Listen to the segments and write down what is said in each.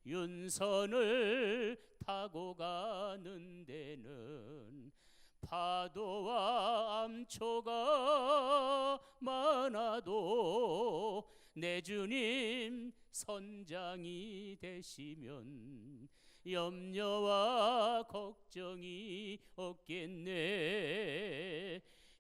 윤선을 타고 가는 데는 파도와 암초가 많아도 내 주님 선장이 되시면 염려와 걱정이 없겠네.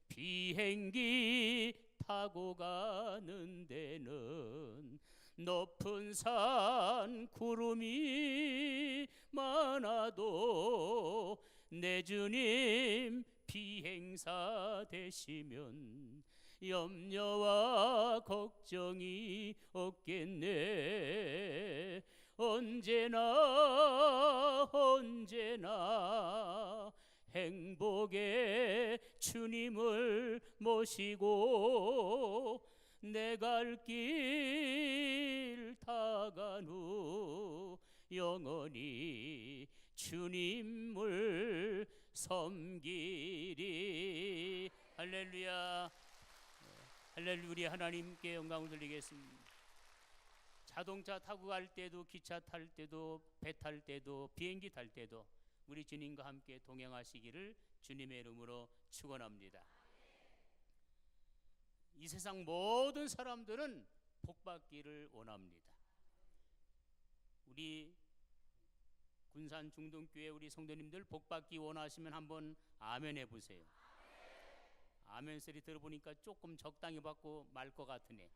비행기 타고 가는 데는 높은 산 구름이 많아도 내 주님 비행사 되시면 염려와 걱정이 없겠네. 언제나 행복의 주님을 모시고 내 갈 길 다간 후 영원히 주님을 섬기리. 할렐루야. 할렐루야. 우리 하나님께 영광을 돌리겠습니다. 자동차 타고 갈 때도, 기차 탈 때도, 배 탈 때도, 비행기 탈 때도 우리 주님과 함께 동행하시기를 주님의 이름으로 축원합니다. 이 세상 모든 사람들은 복받기를 원합니다. 우리 군산 중동교회 우리 성도님들 복받기 원하시면 한번 아멘 해보세요. 아멘 소리 들어보니까 조금 적당히 받고 말 것 같으네.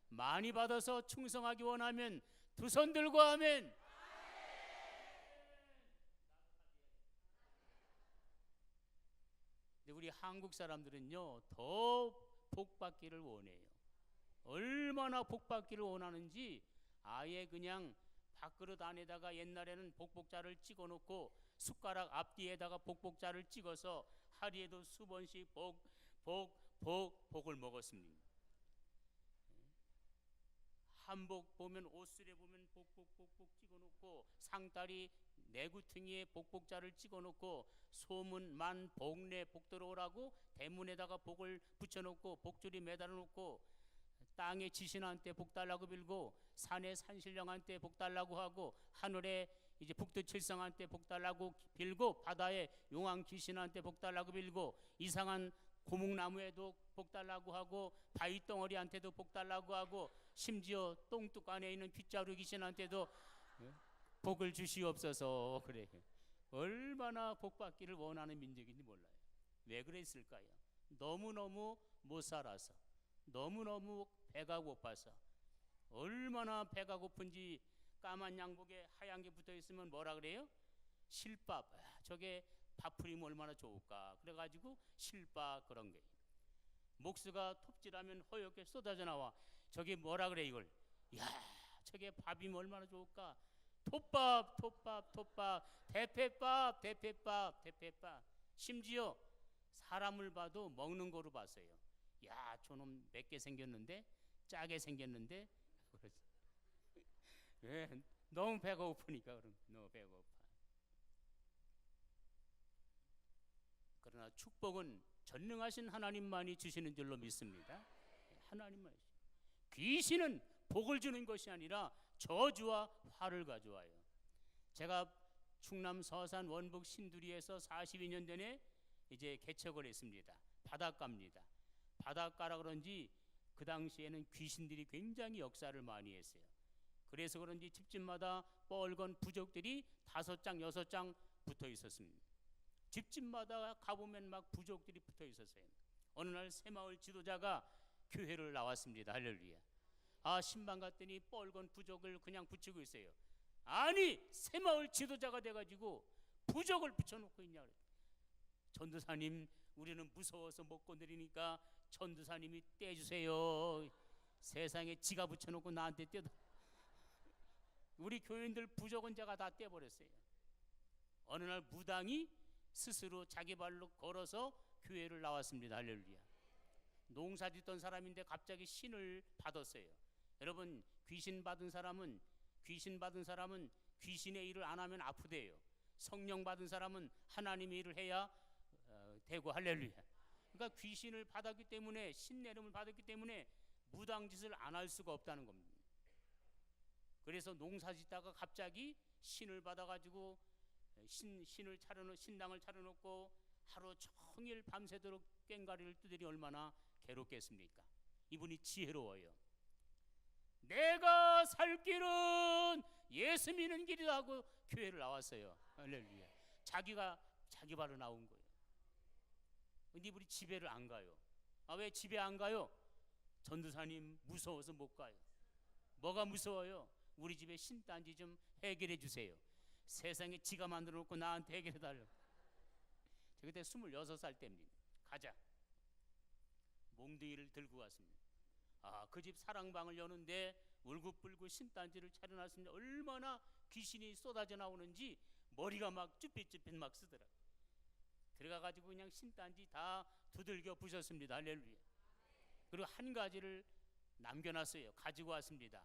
많이 받아서 충성하기 원하면 두 손 들고 아멘. 근데 우리 한국 사람들은요 더 복받기를 원해요. 얼마나 복받기를 원하는지 아예 그냥 밥그릇 안에다가 옛날에는 복복자를 찍어 놓고 숟가락 앞뒤에다가 복복자를 찍어서 하루에도 수번씩 복을 먹었습니다. 한복 보면 옷술에 보면 복복 찍어 놓고 상다리 내구퉁이에 복복자를 찍어 놓고 소문 만 복내 복 들어오라고 대문에다가 복을 붙여 놓고 복줄이 매달아 놓고 땅에 지신한테 복 달라고 빌고 산에 산신령한테 복 달라고 하고 하늘에 이제 북두칠성한테 복 달라고 빌고 바다에 용왕 귀신한테 복 달라고 빌고 이상한 고목나무에도 복 달라고 하고 바위덩어리한테도 복 달라고 하고 심지어 똥뚝 안에 있는 빗자루 귀신한테도 복을 주시옵소서. 그래. 얼마나 복받기를 원하는 민족인지 몰라요. 왜 그랬을까요? 너무너무 못 살아서, 너무너무 배가 고파서. 얼마나 배가 고픈지 까만 양복에 하얀 게 붙어 있으면 뭐라 그래요? 실밥. 저게 밥 뿌리면 얼마나 좋을까. 그래가지고 실밥 그런 게. 목수가 톱질하면 허옇게 쏟아져 나와. 저게 뭐라 그래 이걸. 야, 저게 밥이면 얼마나 좋을까. 톱밥. 대패밥. 심지어 사람을 봐도 먹는 거로 봤어요. 야, 저놈 맵게 생겼는데, 짜게 생겼는데. 왜? 너무 배가 고프니까. 그럼 너무 배가 고파. 그러나 축복은 전능하신 하나님만이 주시는 줄로 믿습니다. 하나님만. 귀신은 복을 주는 것이 아니라 저주와 화를 가져와요. 제가 충남 서산 원북 신두리에서 42년 전에 이제 개척을 했습니다. 바닷가입니다. 바닷가라 그런지 그 당시에는 귀신들이 굉장히 역사를 많이 했어요. 그래서 그런지 집집마다 뻘건 부적들이 5장 6장 붙어 있었습니다. 집집마다 가보면 막 부적들이 붙어 있었어요. 어느 날 새마을 지도자가 교회를 나왔습니다. 할렐루야. 아, 신방 갔더니 뻘건 부적을 그냥 붙이고 있어요. 아니, 새마을 지도자가 돼가지고 부적을 붙여놓고 있냐 그랬더니, 전도사님, 우리는 무서워서 못 건드리니까 전도사님이 떼주세요. 세상에 지가 붙여놓고 나한테 떼도. 우리 교인들 부적은 제가 다 떼버렸어요. 어느 날 무당이 스스로 자기 발로 걸어서 교회를 나왔습니다. 할렐루야. 농사 짓던 사람인데 갑자기 신을 받았어요. 여러분, 귀신 받은 사람은 귀신의 일을 안 하면 아프대요. 성령 받은 사람은 하나님의 일을 해야 되고. 할렐루야. 그러니까 귀신을 받았기 때문에, 신내름을 받았기 때문에 무당짓을 안 할 수가 없다는 겁니다. 그래서 농사 짓다가 갑자기 신을 받아가지고 신당을 차려놓고 하루 종일 밤새도록 꽹과리를 뜨더니 얼마나 괴롭겠습니까? 이분이 지혜로워요. 내가 살 길은 예수 믿는 길이다 하고 교회를 나왔어요. 할렐루야. 자기가 자기 발로 나온 거예요. 근데 우리 집회를 안 가요. 왜 집회 안 가요? 전도사님 무서워서 못 가요. 뭐가 무서워요? 우리 집에 신단지 좀 해결해 주세요. 세상에 지가 만들어 놓고 나한테 해결해 달라고. 저 그때 26살 때입니다. 가자. 몽둥이를 들고 왔습니다. 그 집 사랑방을 여는데 울긋불긋 신단지를 차려놨습니다. 얼마나 귀신이 쏟아져 나오는지 머리가 막 쭈삣쭈삣 막 쓰더라. 들어가가지고 그냥 신단지 다 두들겨 부셨습니다. 할렐루야. 그리고 한 가지를 남겨놨어요. 가지고 왔습니다.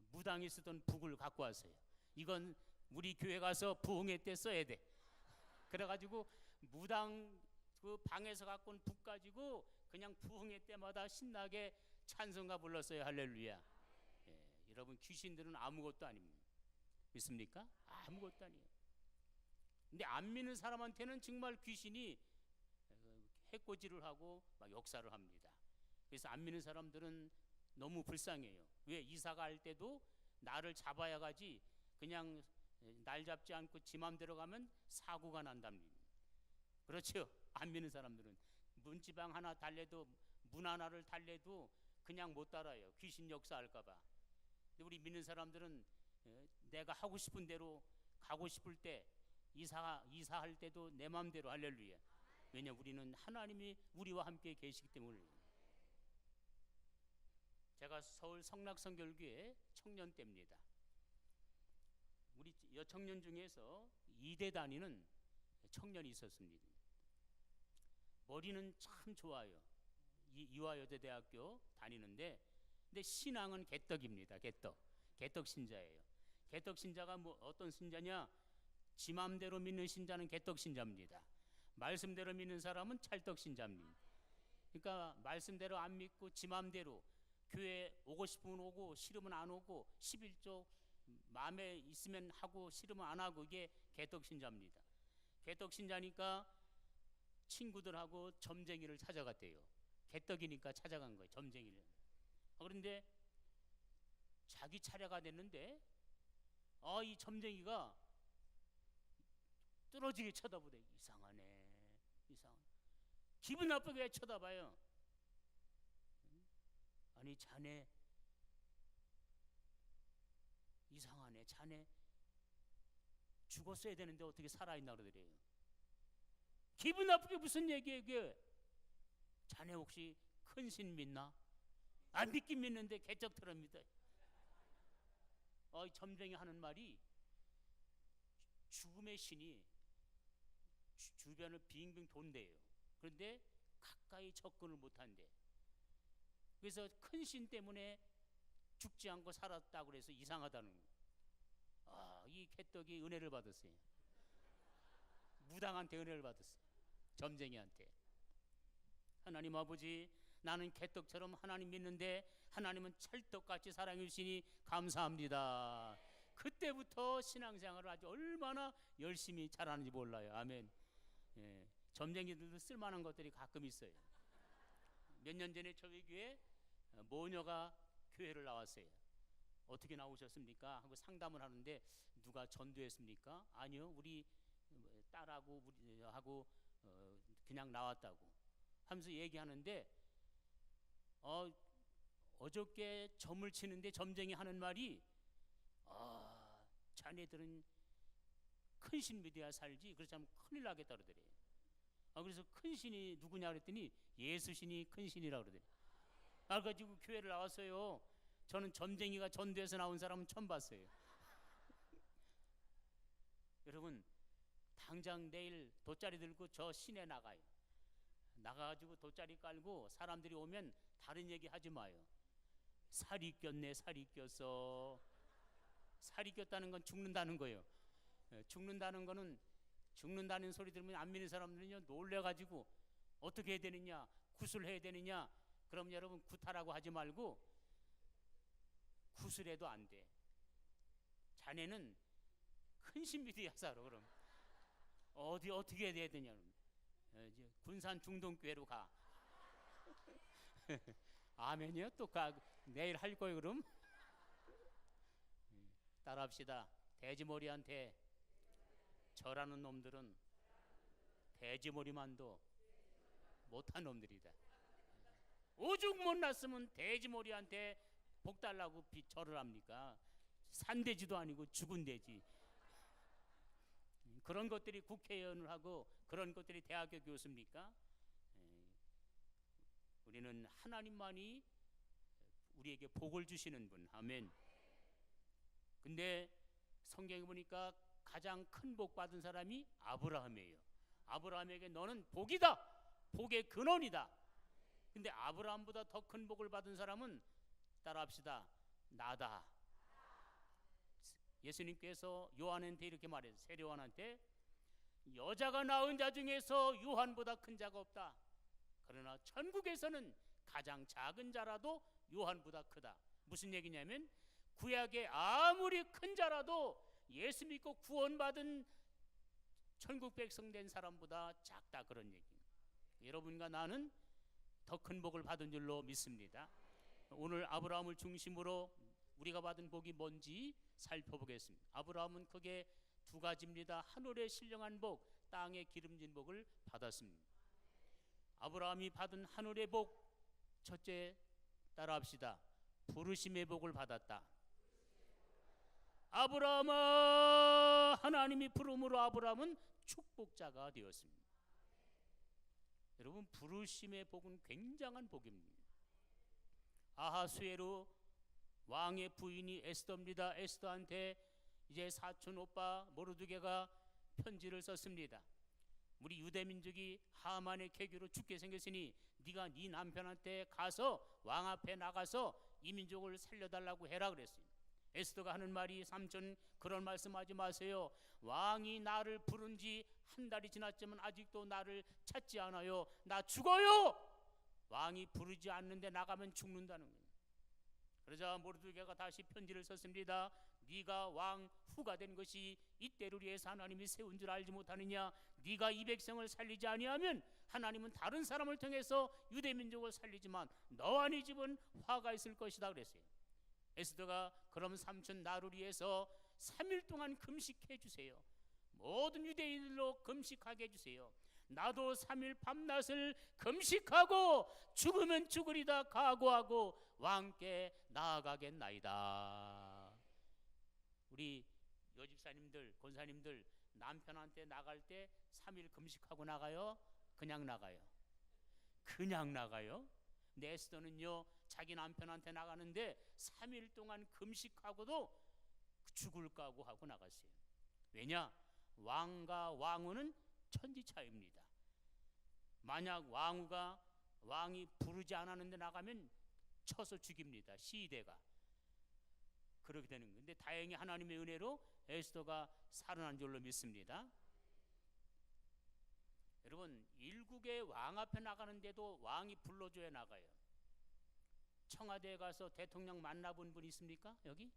무당이 쓰던 북을 갖고 왔어요. 이건 우리 교회 가서 부흥회 때 써야 돼. 그래가지고 무당 그 방에서 갖고 온 북 가지고 그냥 부흥회 때마다 신나게 찬송가 불렀어요. 할렐루야. 여러분, 귀신들은 아무것도 아닙니다. 믿습니까? 아무것도 아니에요. 근데 안 믿는 사람한테는 정말 귀신이 해코지를 하고 막 역사를 합니다. 그래서 안 믿는 사람들은 너무 불쌍해요. 왜? 이사가 할 때도 나를 잡아야 가지 그냥 날 잡지 않고 지 맘대로 가면 사고가 난답니다. 그렇죠? 안 믿는 사람들은 문지방 하나 달래도 문 하나를 달래도 그냥 못 따라요. 귀신 역사할까 봐. 근데 우리 믿는 사람들은 내가 하고 싶은 대로 가고 싶을 때 이사할 때도 내 맘대로. 할렐루야. 왜냐, 우리는 하나님이 우리와 함께 계시기 때문에. 제가 서울 성락성결교회 청년 때입니다. 우리 여청년 중에서 2대 다니는 청년이 있었습니다. 머리는 참 좋아요. 이화여대대학교 다니는데, 근데 신앙은 개떡입니다. 개떡 신자예요. 개떡 신자가 뭐 어떤 신자냐? 지 맘대로 믿는 신자는 개떡 신자입니다. 말씀대로 믿는 사람은 찰떡 신자입니다. 그러니까 말씀대로 안 믿고 지 맘대로 교회 오고 싶으면 오고 싫으면 안 오고 11조 마음에 있으면 하고 싫으면 안 하고, 이게 개떡 신자입니다. 개떡 신자니까 친구들하고 점쟁이를 찾아갔대요. 개떡이니까 찾아간 거예요, 점쟁이를. 그런데 자기 차례가 됐는데 이 점쟁이가 뚫어지게 쳐다보대. 이상하네. 기분 나쁘게 왜 쳐다봐요? 아니, 자네 이상하네. 자네 죽었어야 되는데 어떻게 살아있나 그러더래요. 기분 나쁘게 무슨 얘기예요 그게? 자네 혹시 큰 신 믿나? 안 믿긴 믿는데 개쩍처럼 믿어. 이 점쟁이 하는 말이 죽음의 신이 주변을 빙빙 돈대요. 그런데 가까이 접근을 못한대. 그래서 큰 신 때문에 죽지 않고 살았다고 그래서 이상하다는 거예요. 이 개떡이 은혜를 받았어요. 무당한테 은혜를 받았어요. 점쟁이한테. 하나님 아버지, 나는 개떡처럼 하나님 믿는데 하나님은 찰떡같이 사랑해 주시니 감사합니다. 그때부터 신앙생활을 아주 얼마나 열심히 잘하는지 몰라요. 아멘. 점쟁이들도 쓸만한 것들이 가끔 있어요. 몇 년 전에 저희 교회 모녀가 교회를 나왔어요. 어떻게 나오셨습니까? 하고 상담을 하는데, 누가 전도했습니까? 아니요, 우리 딸하고 우리하고 그냥 나왔다고 하면서 얘기하는데, 어저께 점을 치는데 점쟁이 하는 말이 자네들은 큰 신 믿어야 살지, 그렇지 않으면 큰일 나겠다 그러더래요. 그래서 큰 신이 누구냐 그랬더니 예수 신이 큰 신이라고 그러더래요. 그래가지고 교회를 나왔어요. 저는 점쟁이가 전도해서 나온 사람은 처음 봤어요. 여러분, 당장 내일 돗자리 들고 저 시내 나가요. 나가가지고 돗자리 깔고 사람들이 오면 다른 얘기 하지 마요. 살이 꼈네, 살이 꼈어. 살이 꼈다는 건 죽는다는 거예요. 죽는다는 거는, 죽는다는 소리 들으면 안 믿는 사람들은요 놀래가지고 어떻게 해야 되느냐, 구슬해야 되느냐. 그럼 여러분, 구타라고 하지 말고 구슬해도 안 돼. 자네는 큰 신비들이야 살아. 그럼 어떻게 해야 되냐? 이제 군산 중동교회로 가. 아멘이요? 또 내일 할 거예요 그럼? 따라합시다. 돼지머리한테 절하는 놈들은 돼지머리만도 못한 놈들이다. 오죽 못났으면 돼지머리한테 복 달라고 절을 합니까? 산돼지도 아니고 죽은 돼지. 그런 것들이 국회의원을 하고 그런 것들이 대학교 교수입니까? 우리는 하나님만이 우리에게 복을 주시는 분. 아멘. 근데 성경에 보니까 가장 큰 복 받은 사람이 아브라함이에요. 아브라함에게 너는 복이다, 복의 근원이다. 근데 아브라함보다 더 큰 복을 받은 사람은 따라합시다. 나다. 예수님께서 요한한테 이렇게 말해요. 세례요한한테 여자가 낳은 자 중에서 요한보다 큰 자가 없다. 그러나 천국에서는 가장 작은 자라도 요한보다 크다. 무슨 얘기냐면 구약의 아무리 큰 자라도 예수 믿고 구원받은 천국 백성 된 사람보다 작다, 그런 얘기. 여러분과 나는 더 큰 복을 받은 줄로 믿습니다. 오늘 아브라함을 중심으로 우리가 받은 복이 뭔지 살펴보겠습니다. 아브라함은 크게 두 가지입니다. 하늘의 신령한 복, 땅의 기름진 복을 받았습니다. 아브라함이 받은 하늘의 복, 첫째, 따라합시다. 부르심의 복을 받았다. 아브라함아, 하나님이 부름으로 아브라함은 축복자가 되었습니다. 여러분, 부르심의 복은 굉장한 복입니다. 아하수에로 왕의 부인이 에스더입니다. 에스더한테 이제 사촌 오빠 모르드게가 편지를 썼습니다. 우리 유대민족이 하만의 계교로 죽게 생겼으니 네가 네 남편한테 가서 왕 앞에 나가서 이 민족을 살려달라고 해라 그랬어요. 에스더가 하는 말이, 삼촌 그런 말씀하지 마세요. 왕이 나를 부른 지 한 달이 지났지만 아직도 나를 찾지 않아요. 나 죽어요. 왕이 부르지 않는데 나가면 죽는다는 거예요. 그러자 모르드게가 다시 편지를 썼습니다. 네가 왕 후가 된 것이 이때를 위해서 하나님이 세운 줄 알지 못하느냐? 네가 이 백성을 살리지 아니하면 하나님은 다른 사람을 통해서 유대민족을 살리지만 너와 네 집은 화가 있을 것이다 그랬어요. 에스더가 그럼 삼촌 나를 위해서 3일 동안 금식해 주세요. 모든 유대인들로 금식하게 해주세요. 나도 3일 밤낮을 금식하고 죽으면 죽으리다 각오하고 왕께 나아가겠나이다. 우리 여집사님들, 권사님들 남편한테 나갈 때 3일 금식하고 나가요? 그냥 나가요? 그냥 나가요? 근데 에스더는요, 자기 남편한테 나가는데 3일 동안 금식하고도 죽을 각오하고 나갔어요. 왜냐? 왕과 왕후는 천지차이입니다. 만약 왕이 부르지 않았는데 나가면 쳐서 죽입니다. 시대가 그렇게 되는 건데, 다행히 하나님의 은혜로 에스더가 살아난 줄로 믿습니다. 여러분, 일국의 왕 앞에 나가는데도 왕이 불러줘야 나가요. 청와대에 가서 대통령 만나본 분 있습니까? 여기?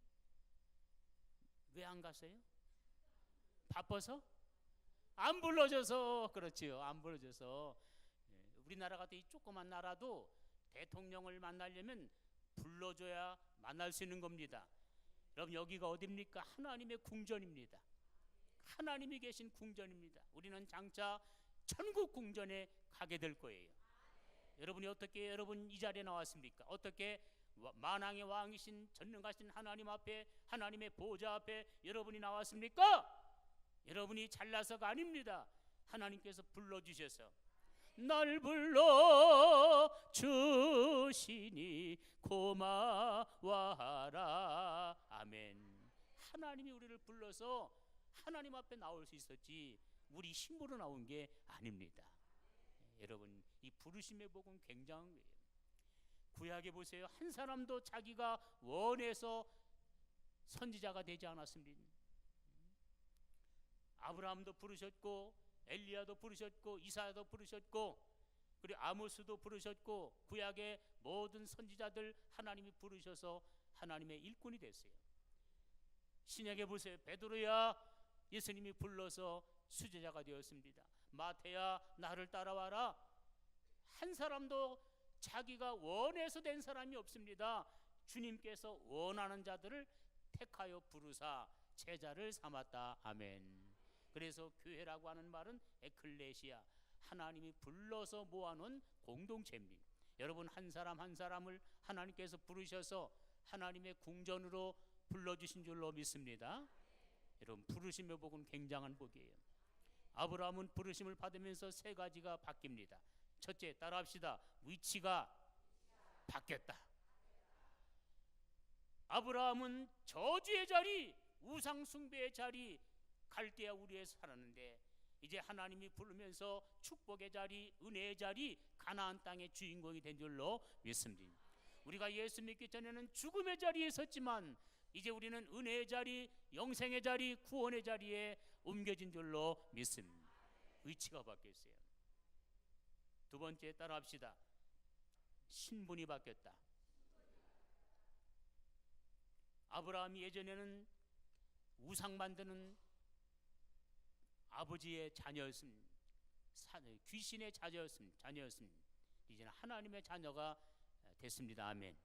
왜 안 갔어요? 바빠서? 안 불러줘서. 그렇지요, 안 불러줘서. 우리나라 같은 이 조그만 나라도 대통령을 만나려면 불러줘야 만날 수 있는 겁니다. 여러분, 여기가 어디입니까? 하나님의 궁전입니다. 하나님이 계신 궁전입니다. 우리는 장차 천국 궁전에 가게 될 거예요. 여러분이 어떻게 여러분 이 자리에 나왔습니까? 어떻게 만왕의 왕이신 전능하신 하나님 앞에, 하나님의 보좌 앞에 여러분이 나왔습니까? 여러분이 잘나서가 아닙니다. 하나님께서 불러주셔서 날 불러주시니 고마워하라. 아멘. 하나님이 우리를 불러서 하나님 앞에 나올 수 있었지 우리 힘으로 나온 게 아닙니다. 여러분, 이 부르심의 복은 굉장한 거예요. 구약에 보세요. 한 사람도 자기가 원해서 선지자가 되지 않았습니다. 아브라함도 부르셨고, 엘리야도 부르셨고, 이사야도 부르셨고, 그리고 아모스도 부르셨고, 구약의 모든 선지자들 하나님이 부르셔서 하나님의 일꾼이 됐어요. 신약에 보세요. 베드로야, 예수님이 불러서 수제자가 되었습니다. 마태야, 나를 따라와라. 한 사람도 자기가 원해서 된 사람이 없습니다. 주님께서 원하는 자들을 택하여 부르사 제자를 삼았다. 아멘. 그래서 교회라고 하는 말은 에클레시아, 하나님이 불러서 모아놓은 공동체입니다. 여러분, 한 사람 한 사람을 하나님께서 부르셔서 하나님의 궁전으로 불러주신 줄로 믿습니다. 여러분, 부르심의 복은 굉장한 복이에요. 아브라함은 부르심을 받으면서 세 가지가 바뀝니다. 첫째, 따라합시다. 위치가 바뀌었다. 아브라함은 저주의 자리, 우상 숭배의 자리, 갈대아 우리에서 살았는데 이제 하나님이 부르면서 축복의 자리, 은혜의 자리, 가나안 땅의 주인공이 된 줄로 믿습니다. 우리가 예수 믿기 전에는 죽음의 자리에 섰지만 이제 우리는 은혜의 자리, 영생의 자리, 구원의 자리에 옮겨진 줄로 믿습니다. 위치가 바뀌었어요. 두 번째, 따라합시다. 신분이 바뀌었다. 아브라함이 예전에는 우상 만드는 아버지의 자녀였습니다. 귀신의 자녀였습니다. 이제는 하나님의 자녀가 됐습니다. 아멘.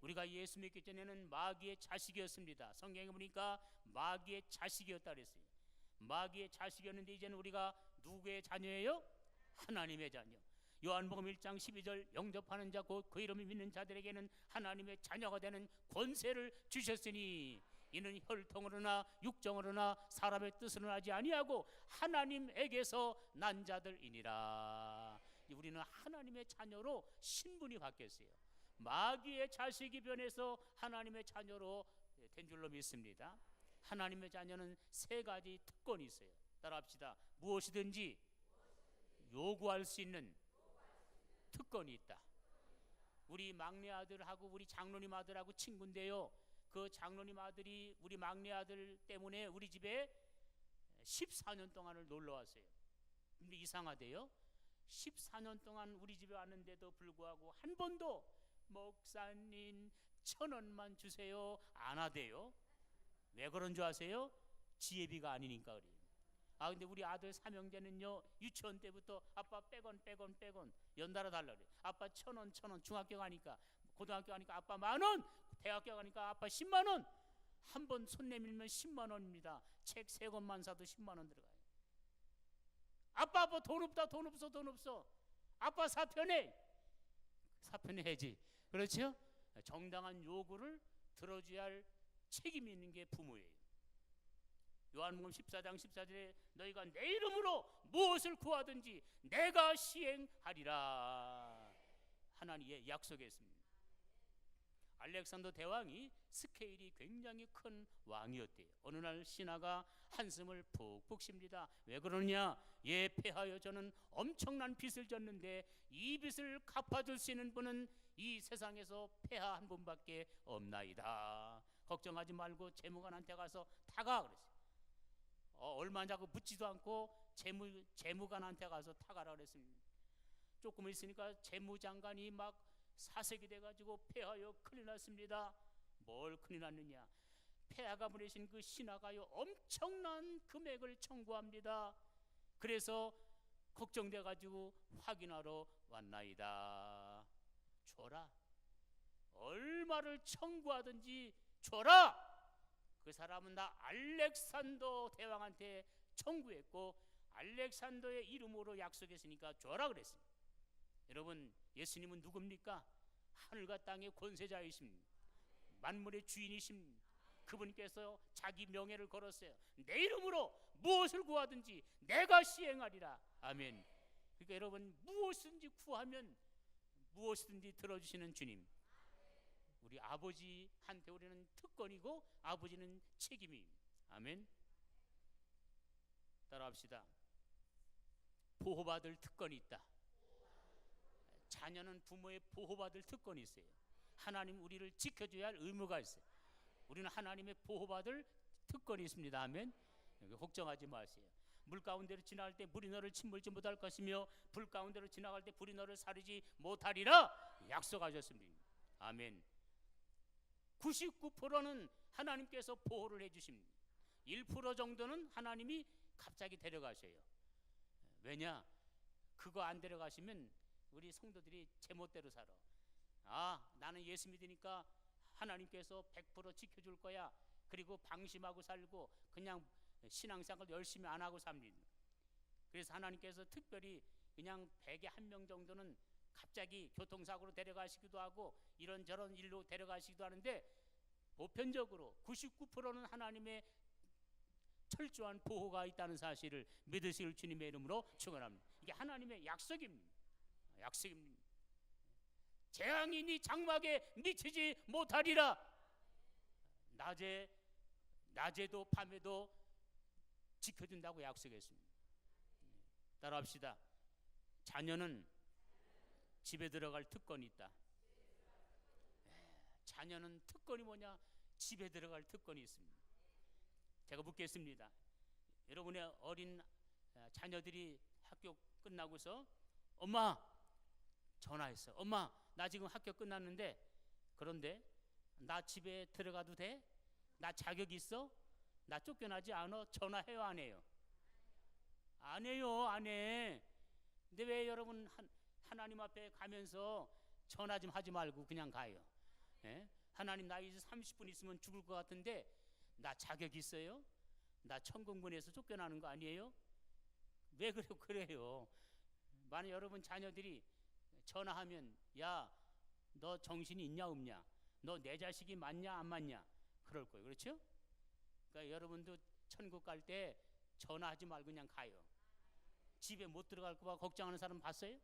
우리가 예수 믿기 전에는 마귀의 자식이었습니다. 성경에 보니까 마귀의 자식이었다 그랬어요. 마귀의 자식이었는데 이제는 우리가 누구의 자녀예요? 하나님의 자녀. 요한복음 1장 12절 영접하는 자 곧 그 이름을 믿는 자들에게는 하나님의 자녀가 되는 권세를 주셨으니 이는 혈통으로나 육정으로나 사람의 뜻으로 하지 아니하고 하나님에게서 난 자들이니라. 우리는 하나님의 자녀로 신분이 바뀌었어요. 마귀의 자식이 변해서 하나님의 자녀로 된 줄로 믿습니다. 하나님의 자녀는 세 가지 특권이 있어요. 따라합시다. 무엇이든지 요구할 수 있는 특권이 있다. 우리 막내 아들하고 우리 장로님 아들하고 친구인데요, 그 장로님 아들이 우리 막내 아들 때문에 우리 집에 14년 동안을 놀러 왔어요. 근데 이상하대요. 14년 동안 우리 집에 왔는데도 불구하고 한 번도 목사님 1,000원만 주세요 안 하대요. 왜 그런 줄 아세요? 지혜비가 아니니까 그래요. 근데 우리 아들 삼형제는요, 유치원 때부터 아빠 100원 연달아 달라 그래요. 아빠 1,000원 중학교 가니까, 고등학교 가니까 아빠 10,000원, 대학교 가니까 아빠 10만원. 한 번 손 내밀면 10만원입니다. 책 3권만 사도 10만원 들어가요. 아빠 돈 없어. 아빠 사표내야지. 그렇죠? 정당한 요구를 들어줘야 할 책임이 있는 게 부모예요. 요한복음 14장 14절에 너희가 내 이름으로 무엇을 구하든지 내가 시행하리라. 하나님의 약속했습니다. 알렉산더 대왕이 스케일이 굉장히 큰 왕이었대요. 어느 날 신하가 한숨을 푹푹 쉽니다. 왜 그러냐? 폐하여 저는 엄청난 빚을 졌는데 이 빚을 갚아줄 수 있는 분은 이 세상에서 폐하 한 분밖에 없나이다. 걱정하지 말고 재무관한테 가서 타가 그랬어요. 얼마냐고 묻지도 않고 재무관한테 가서 타가라 그랬습니다. 조금 있으니까 재무장관이 막 사색이 돼가지고 폐하여 큰일 났습니다. 뭘 큰일 났느냐? 폐하가 보내신 그 신하가요 엄청난 금액을 청구합니다. 그래서 걱정돼가지고 확인하러 왔나이다. 줘라. 얼마를 청구하든지 줘라. 그 사람은 나 알렉산더 대왕한테 청구했고 알렉산더의 이름으로 약속했으니까 줘라 그랬습니다. 여러분, 예수님은 누굽니까? 하늘과 땅의 권세자이십니다. 만물의 주인이십니다. 그분께서 자기 명예를 걸었어요. 내 이름으로 무엇을 구하든지 내가 시행하리라. 아멘. 그러니까 여러분, 무엇이든지 구하면 무엇이든지 들어주시는 주님. 우리 아버지한테 우리는 특권이고 아버지는 책임입니다. 아멘. 따라합시다. 보호받을 특권이 있다. 자녀는 부모의 보호받을 특권이 있어요. 하나님 우리를 지켜줘야 할 의무가 있어요. 우리는 하나님의 보호받을 특권이 있습니다. 아멘. 걱정하지 마세요. 물 가운데로 지나갈 때 불이 너를 침몰지 못할 것이며 불 가운데로 지나갈 때 불이 너를 사르지 못하리라 약속하셨습니다. 아멘. 99%는 하나님께서 보호를 해주십니다. 1% 정도는 하나님이 갑자기 데려가셔요. 왜냐? 그거 안 데려가시면 우리 성도들이 제멋대로 살아. 나는 예수 믿으니까 하나님께서 100% 지켜줄 거야. 그리고 방심하고 살고 그냥 신앙생활 열심히 안 하고 삽니다. 그래서 하나님께서 특별히 그냥 100에 1명 정도는 갑자기 교통사고로 데려가시기도 하고 이런저런 일로 데려가시기도 하는데, 보편적으로 99%는 하나님의 철저한 보호가 있다는 사실을 믿으실 주님의 이름으로 축원합니다. 이게 하나님의 약속입니다. 약속입니다. 재앙이 네 장막에 미치지 못하리라. 낮에도 밤에도 지켜준다고 약속했습니다. 따라합시다. 자녀는 집에 들어갈 특권이 있다. 자녀는 특권이 뭐냐? 집에 들어갈 특권이 있습니다. 제가 묻겠습니다. 여러분의 어린 자녀들이 학교 끝나고서 엄마 전화했어. 엄마, 나 지금 학교 끝났는데, 그런데 나 집에 들어가도 돼? 나 자격 있어? 나 쫓겨나지 않아? 전화해요, 안 해요? 안 해요, 안 해. 근데 왜 여러분 하나님 앞에 가면서 전화 좀 하지 말고 그냥 가요? 예? 하나님, 나 이제 30분 있으면 죽을 것 같은데 나 자격 있어요? 나 천국문에서 쫓겨나는 거 아니에요? 왜 그래요? 만약 여러분 자녀들이 전화하면 야, 너 정신이 있냐 없냐? 너 내 자식이 맞냐 안 맞냐? 그럴 거예요. 그렇죠? 그러니까 여러분도 천국 갈 때 전화하지 말고 그냥 가요. 집에 못 들어갈까 봐 걱정하는 사람 봤어요?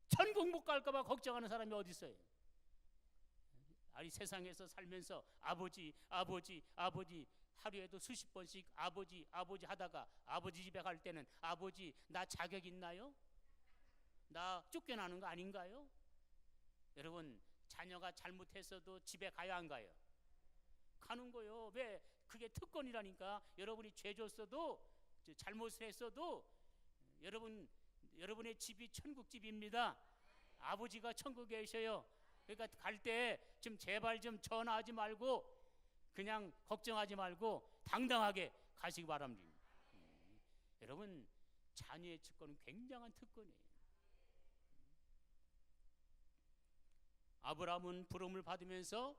천국 못 갈까 봐 걱정하는 사람이 어디 있어요? 아니, 세상에서 살면서 아버지 하루에도 수십 번씩 아버지 하다가 아버지 집에 갈 때는 아버지, 나 자격 있나요? 나 쫓겨나는 거 아닌가요? 여러분, 자녀가 잘못했어도 집에 가야 안 가요? 가는 거요. 왜? 그게 특권이라니까. 여러분이 죄 줬어도 잘못을 했어도 여러분의 집이 천국집입니다. 아버지가 천국에 계셔요. 그러니까 갈 때 좀 제발 좀 전화하지 말고 그냥 걱정하지 말고 당당하게 가시기 바랍니다. 여러분, 자녀의 특권은 굉장한 특권이에요. 아브라함은 부름을 받으면서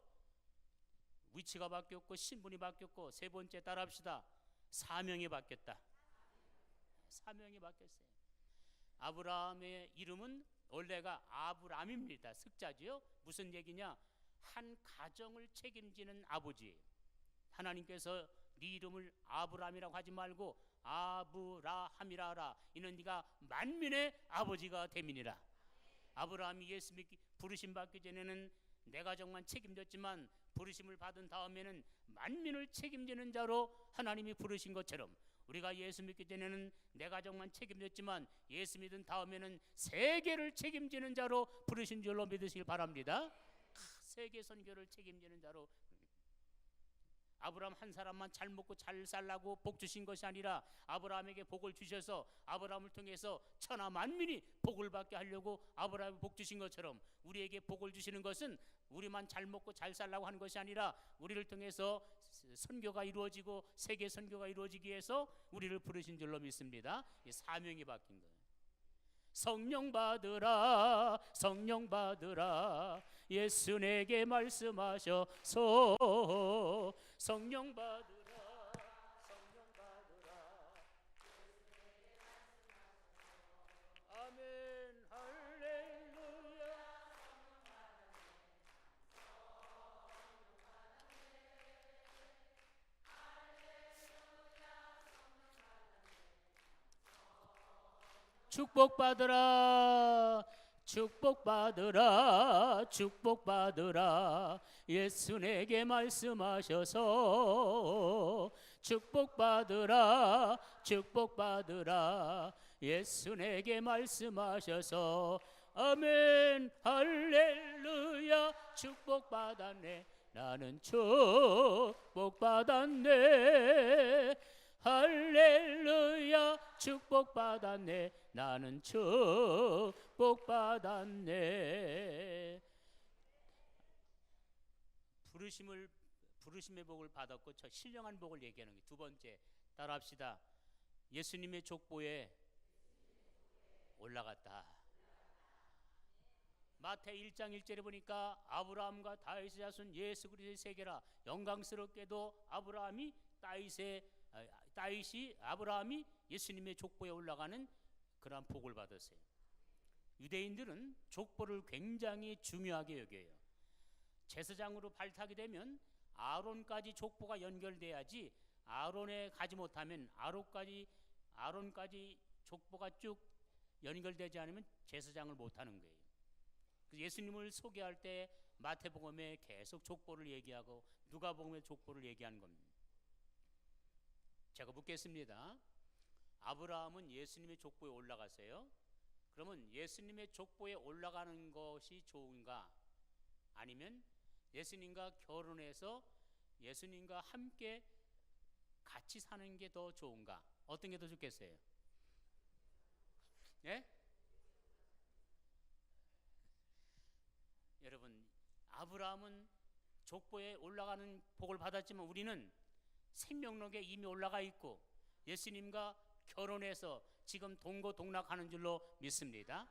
위치가 바뀌었고 신분이 바뀌었고, 세 번째 따라합시다. 사명이 바뀌었다. 사명이 바뀌었어요. 아브라함의 이름은 원래가 아브람입니다. 습자지요. 무슨 얘기냐? 한 가정을 책임지는 아버지예요. 하나님께서 네 이름을 아브람이라고 하지 말고 아브라함이라 하라. 이는 네가 만민의 아버지가 됨이니라. 아브라함이 예수 믿기 부르심 받기 전에는 내 가정만 책임졌지만 부르심을 받은 다음에는 만민을 책임지는 자로 하나님이 부르신 것처럼, 우리가 예수 믿기 전에는 내 가정만 책임졌지만 예수 믿은 다음에는 세계를 책임지는 자로 부르신 줄로 믿으시길 바랍니다. 세계 선교를 책임지는 자로. 아브라함 한 사람만 잘 먹고 잘 살라고 복 주신 것이 아니라 아브라함에게 복을 주셔서 아브라함을 통해서 천하 만민이 복을 받게 하려고 아브라함에 복 주신 것처럼, 우리에게 복을 주시는 것은 우리만 잘 먹고 잘 살라고 하는 것이 아니라 우리를 통해서 선교가 이루어지고 세계 선교가 이루어지기 위해서 우리를 부르신 줄로 믿습니다. 사명이 바뀐 거예요. 성령 받으라, 성령 받으라, 예수 내게 말씀하셔서 성령 받으라, 성령 받으라. 아멘, 할렐루야. 축복받으라, 축복받으라, 축복받으라, 예수 내게 말씀하셔서 축복받으라, 축복받으라, 예수 내게 말씀하셔서 아멘, 할렐루야. 축복받았네, 나는 축복받았네. 할렐루야. 축복받았네, 나는 축복받았네. 부르심의 복을 받았고 저 신령한 복을 얘기하는 게 두 번째. 따라합시다. 예수님의 족보에 올라갔다. 마태 1장 1절에 보니까 아브라함과 다윗의 자손 예수 그리스도의 세계라. 영광스럽게도 아브라함이 예수님의 족보에 올라가는 그러한 복을 받았어요. 유대인들은 족보를 굉장히 중요하게 여겨요. 제사장으로 발탁이 되면 아론까지 족보가 연결돼야지, 아론에 가지 못하면 아론까지 족보가 쭉 연결되지 않으면 제사장을 못하는 거예요. 예수님을 소개할 때 마태복음에 계속 족보를 얘기하고 누가복음에 족보를 얘기하는 겁니다. 제가 묻겠습니다. 아브라함은 예수님의 족보에 올라갔어요. 그러면 예수님의 족보에 올라가는 것이 좋은가? 아니면 예수님과 결혼해서 예수님과 함께 같이 사는 게 더 좋은가? 어떤 게 더 좋겠어요? 예? 여러분, 아브라함은 족보에 올라가는 복을 받았지만 우리는 생명록에 이미 올라가 있고 예수님과 결혼해서 지금 동고동락하는 줄로 믿습니다.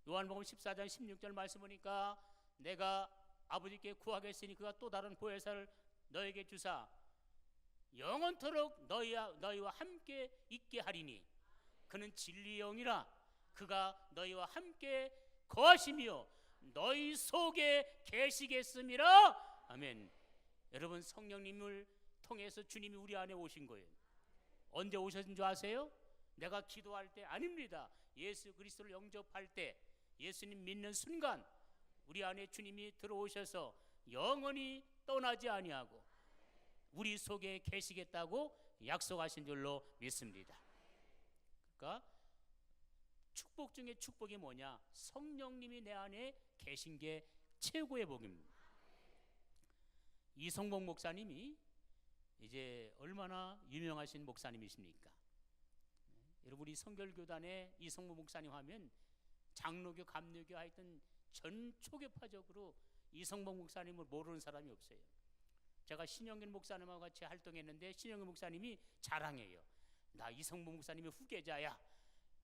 요한복음 14장 16절 말씀 보니까 내가 아버지께 구하겠으니 그가 또 다른 보혜사를 너에게 주사 영원토록 너희와 함께 있게 하리니 그는 진리의 영이라. 그가 너희와 함께 거하시며 너희 속에 계시겠음이라. 아멘. 여러분, 성령님을 통해서 주님이 우리 안에 오신 거예요. 언제 오셨는 줄 아세요? 내가 기도할 때 아닙니다. 예수 그리스도를 영접할 때, 예수님 믿는 순간 우리 안에 주님이 들어오셔서 영원히 떠나지 아니하고 우리 속에 계시겠다고 약속하신 줄로 믿습니다. 그러니까 축복 중에 축복이 뭐냐? 성령님이 내 안에 계신 게 최고의 복입니다. 이성복 목사님이 이제 얼마나 유명하신 목사님이십니까? 여러분, 우리 성결교단에 이성복 목사님 하면 장로교, 감리교 하여튼 전 초교파적으로 이성복 목사님을 모르는 사람이 없어요. 제가 신영균 목사님하고 같이 활동했는데 신영균 목사님이 자랑해요. 나 이성복 목사님의 후계자야.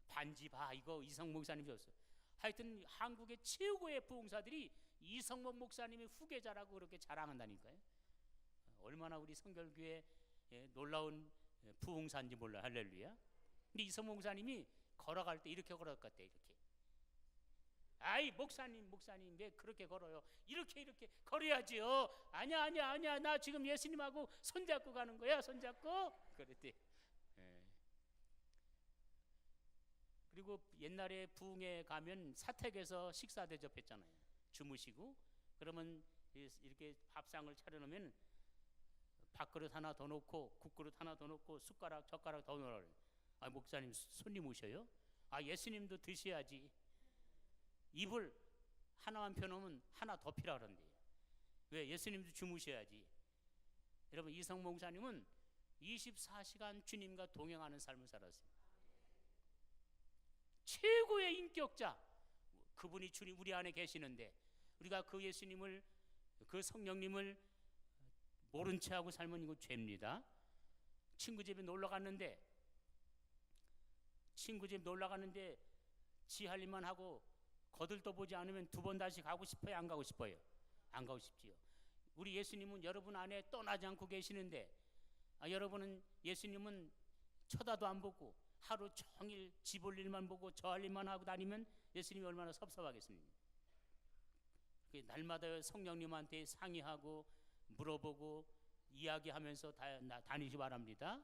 반지 봐, 이거 이성복 목사님이 줬어. 하여튼 한국의 최고의 부흥사들이 이성복 목사님의 후계자라고 그렇게 자랑한다니까요. 얼마나 우리 성결교회 놀라운 부흥사인지 몰라요. 할렐루야. 근데 이성복 목사님이 걸어갈 때 이렇게 걸어갔대. 이렇게. 아이 목사님 왜 그렇게 걸어요? 이렇게 걸어야지요. 아니야 나 지금 예수님하고 손잡고 가는 거야. 손잡고 그랬대. 그리고 옛날에 부흥회 가면 사택에서 식사 대접했잖아요. 주무시고 그러면 이렇게 밥상을 차려놓으면 밥그릇 하나 더 놓고 국그릇 하나 더 놓고 숟가락 젓가락 더 넣으라. 아, 목사님 손님 오셔요? 아, 예수님도 드셔야지. 이불 하나만 펴놓으면 하나 더 피라 그런대요. 왜? 예수님도 주무셔야지. 여러분, 이성복 목사님은 24시간 주님과 동행하는 삶을 살았어요. 최고의 인격자. 그분이 주님 우리 안에 계시는데 우리가 그 예수님을, 그 성령님을 모른 채 하고 살면 이거 죄입니다. 친구 집에 놀러 갔는데 지 할 일만 하고 거들떠보지 않으면 두 번 다시 가고 싶어요? 안 가고 싶어요? 안 가고 싶지요. 우리 예수님은 여러분 안에 떠나지 않고 계시는데 여러분은 예수님은 쳐다도 안 보고 하루 종일 지 볼 일만 보고 저 할 일만 하고 다니면 예수님이 얼마나 섭섭하겠습니까? 날마다 성령님한테 상의하고 물어보고 이야기하면서 다니시 바랍니다.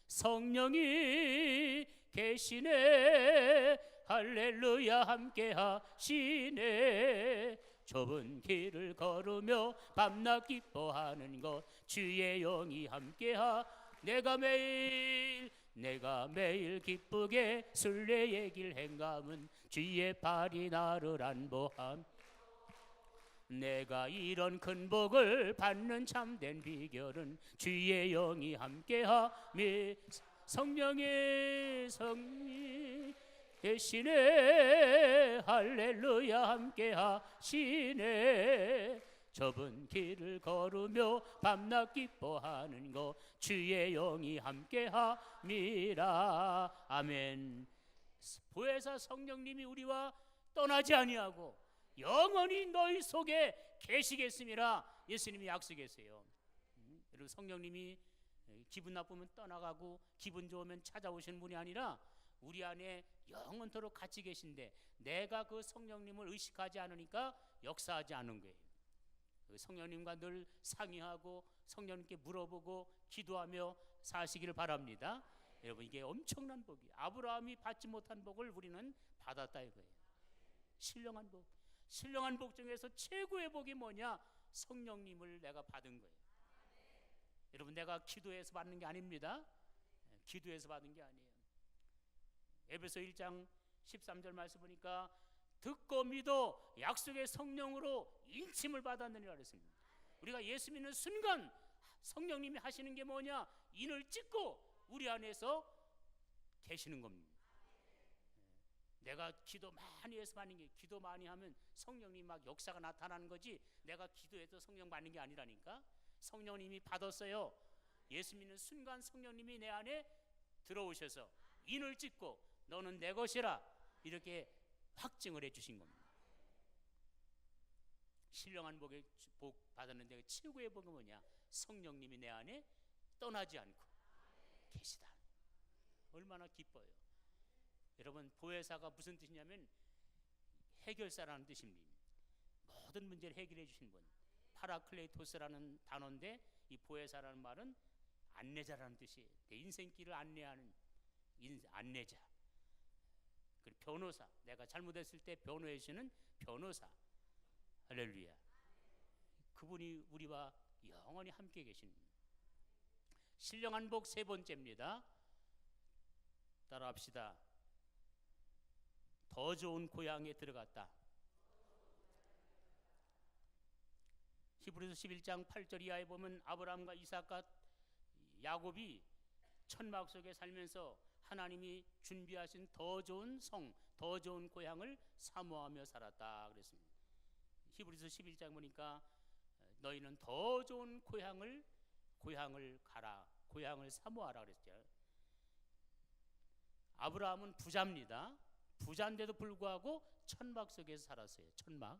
성령이 계시네, 할렐루야, 함께 하시네. 좁은 길을 걸으며 밤낮 기뻐하는 것 주의 영이 함께하. 내가 매일 기쁘게 순례의 길 행감은 주의 발이 나를 안보함. 내가 이런 큰 복을 받는 참된 비결은 주의 영이 함께하며 성령이 계시네, 할렐루야, 함께하시네. 좁은 길을 걸으며 밤낮 기뻐하는 것 주의 영이 함께함이라. 아멘. 보혜사 성령님이 우리와 떠나지 아니하고 영원히 너희 속에 계시겠음이라 예수님이 약속했어요. 여러분, 성령님이 기분 나쁘면 떠나가고 기분 좋으면 찾아오시는 분이 아니라 우리 안에 영원토록 같이 계신데 내가 그 성령님을 의식하지 않으니까 역사하지 않은 거예요. 그 성령님과 늘 상의하고 성령님께 물어보고 기도하며 사시기를 바랍니다. 여러분, 이게 엄청난 복이에요. 아브라함이 받지 못한 복을 우리는 받았다 이거예요. 신령한 복. 신령한 복 중에서 최고의 복이 뭐냐? 성령님을 내가 받은 거예요. 여러분, 내가 기도해서 받는 게 아닙니다. 기도해서 받은 게 아니에요. 에베소 1장 13절 말씀 보니까 듣고 믿어 약속의 성령으로 인침을 받았느니라 그랬습니다. 우리가 예수 믿는 순간 성령님이 하시는 게 뭐냐? 인을 찍고 우리 안에서 계시는 겁니다. 내가 기도 많이 해서 받는 게, 기도 많이 하면 성령님 막 역사가 나타나는 거지 내가 기도해서 성령 받는 게 아니라니까. 성령님이 받았어요. 예수 믿는 순간 성령님이 내 안에 들어오셔서 인을 찍고 너는 내 것이라 이렇게 확증을 해주신 겁니다. 신령한 복의 복 받았는데 최고의 복은 뭐냐? 성령님이 내 안에 떠나지 않고 계시다. 얼마나 기뻐요. 여러분, 보혜사가 무슨 뜻이냐면 해결사라는 뜻입니다. 모든 문제를 해결해 주신 분. 파라클레토스라는 단어인데 이 보혜사라는 말은 안내자라는 뜻이에요. 내 인생길을 안내하는 안내자. 그리고 변호사. 내가 잘못했을 때 변호해 주시는 변호사. 할렐루야. 그분이 우리와 영원히 함께 계십니다. 신령한 복 세 번째입니다. 따라합시다. 더 좋은 고향에 들어갔다. 히브리서 11장 8절 이하에 보면 아브라함과 이삭과 야곱이 천막 속에 살면서 하나님이 준비하신 더 좋은 성, 더 좋은 고향을 사모하며 살았다 그랬습니다. 히브리서 11장 보니까 너희는 더 좋은 고향을 가라, 고향을 사모하라 그랬죠. 아브라함은 부자입니다. 부자인데도 불구하고 천막 속에서 살았어요. 천막.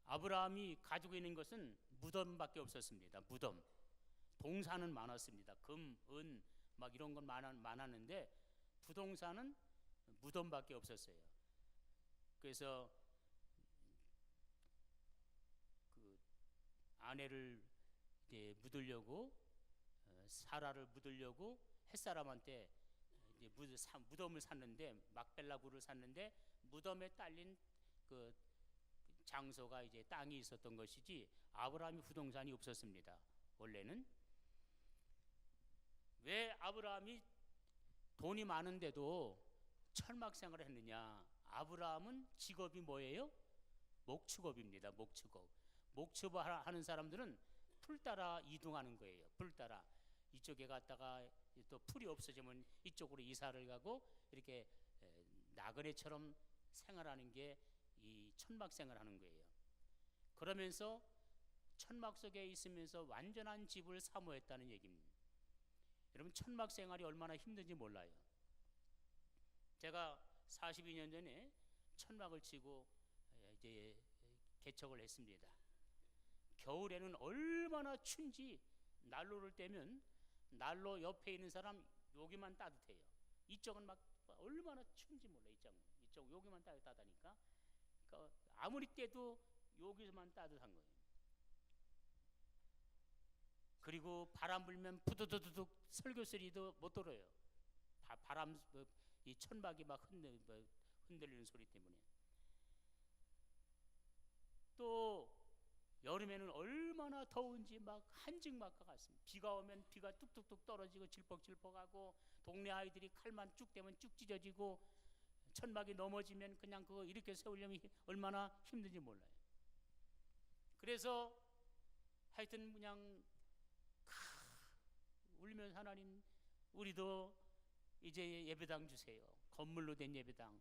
아브라함이 가지고 있는 것은 무덤밖에 없었습니다. 무덤. 동산은 많았습니다. 금, 은, 막 이런 건 많았는데 부동산은 무덤밖에 없었어요. 그래서 그 아내를 이제 묻으려고, 사라를 묻으려고 햇사람한테 이제 무덤을 샀는데, 막벨라 굴을 샀는데 무덤에 딸린 그 장소가 이제 땅이 있었던 것이지 아브라함이 부동산이 없었습니다. 원래는. 왜 아브라함이 돈이 많은데도 천막 생활을 했느냐? 아브라함은 직업이 뭐예요? 목축업입니다. 목축업. 목축업 하는 사람들은 풀 따라 이동하는 거예요. 풀 따라. 이쪽에 갔다가 또 풀이 없어지면 이쪽으로 이사를 가고 이렇게 나그네처럼 생활하는 게 이 천막 생활하는 거예요. 그러면서 천막 속에 있으면서 완전한 집을 사모했다는 얘기입니다. 여러분, 천막 생활이 얼마나 힘든지 몰라요. 제가 42년 전에 천막을 치고 이제 개척을 했습니다. 겨울에는 얼마나 춘지, 난로를 떼면 난로 옆에 있는 사람 여기만 따뜻해요. 이쪽은 막 얼마나 춘지 몰라. 이쪽 여기만 따뜻하다니까. 그러니까 아무리 떼도 여기서만 따뜻한 거예요. 그리고 바람 불면 부두두둑 설교 소리도 못 들어요. 바람, 이 천막이 막 흔들리는 소리 때문에. 또 여름에는 얼마나 더운지 막 한증막과 같습니다. 비가 오면 비가 뚝뚝뚝 떨어지고 질퍽질퍽하고 동네 아이들이 칼만 쭉 대면 쭉 찢어지고 천막이 넘어지면 그냥 그거 이렇게 세우려면 얼마나 힘든지 몰라요. 그래서 하여튼 그냥 울면서 하나님, 우리도 이제 예배당 주세요. 건물로 된 예배당.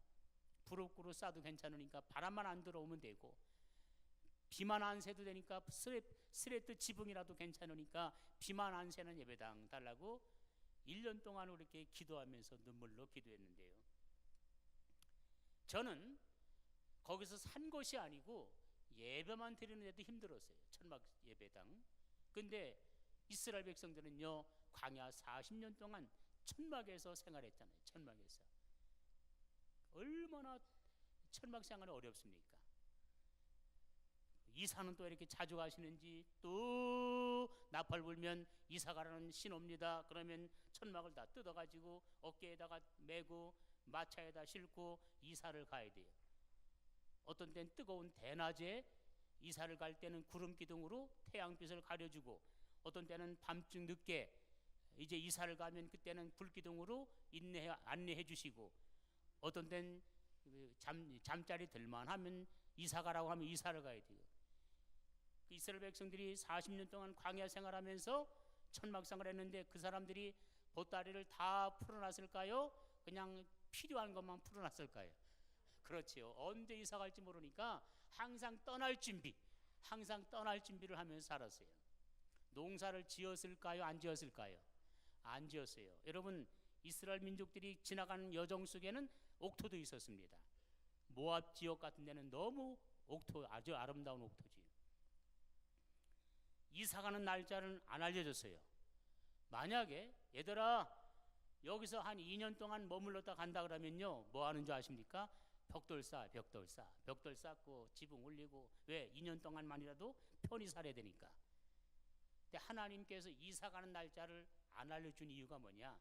부럽고로 싸도 괜찮으니까 바람만 안 들어오면 되고, 비만 안 새도 되니까 스레트 지붕이라도 괜찮으니까 비만 안 새는 예배당 달라고 1년 동안 그렇게 기도하면서 눈물로 기도했는데요. 저는 거기서 산 것이 아니고 예배만 드리는데도 힘들었어요. 천막 예배당. 근데 이스라엘 백성들은요, 광야 40년 동안 천막에서 생활했잖아요. 천막에서. 얼마나 천막 생활이 어렵습니까? 이사는 또 이렇게 자주 가시는지, 또 나팔 불면 이사 가라는 신호입니다. 그러면 천막을 다 뜯어가지고 어깨에다가 메고 마차에다 싣고 이사를 가야 돼요. 어떤 때는 뜨거운 대낮에 이사를 갈 때는 구름 기둥으로 태양빛을 가려주고, 어떤 때는 밤중 늦게 이제 이사를 가면 그때는 불 기둥으로 안내해 주시고, 어떤 때는 잠자리 들만 하면 이사 가라고 하면 이사를 가야 돼요. 이스라엘 백성들이 40년 동안 광야 생활하면서 천막 생활했는데 그 사람들이 보따리를 다 풀어놨을까요? 그냥 필요한 것만 풀어놨을까요? 그렇지요. 언제 이사 갈지 모르니까 항상 떠날 준비를 하면서 살았어요. 농사를 지었을까요? 안 지었을까요? 안 지었어요. 여러분, 이스라엘 민족들이 지나가는 여정 속에는 옥토도 있었습니다. 모압 지역 같은 데는 너무 옥토, 아주 아름다운 옥토지요. 이사 가는 날짜는 안 알려줬어요. 만약에 얘들아 여기서 한 2년 동안 머물렀다 간다 그러면요, 뭐 하는 줄 아십니까? 벽돌 쌓고 지붕 올리고. 왜? 2년 동안만이라도 편히 살아야 되니까. 근데 하나님께서 이사 가는 날짜를 안 알려준 이유가 뭐냐?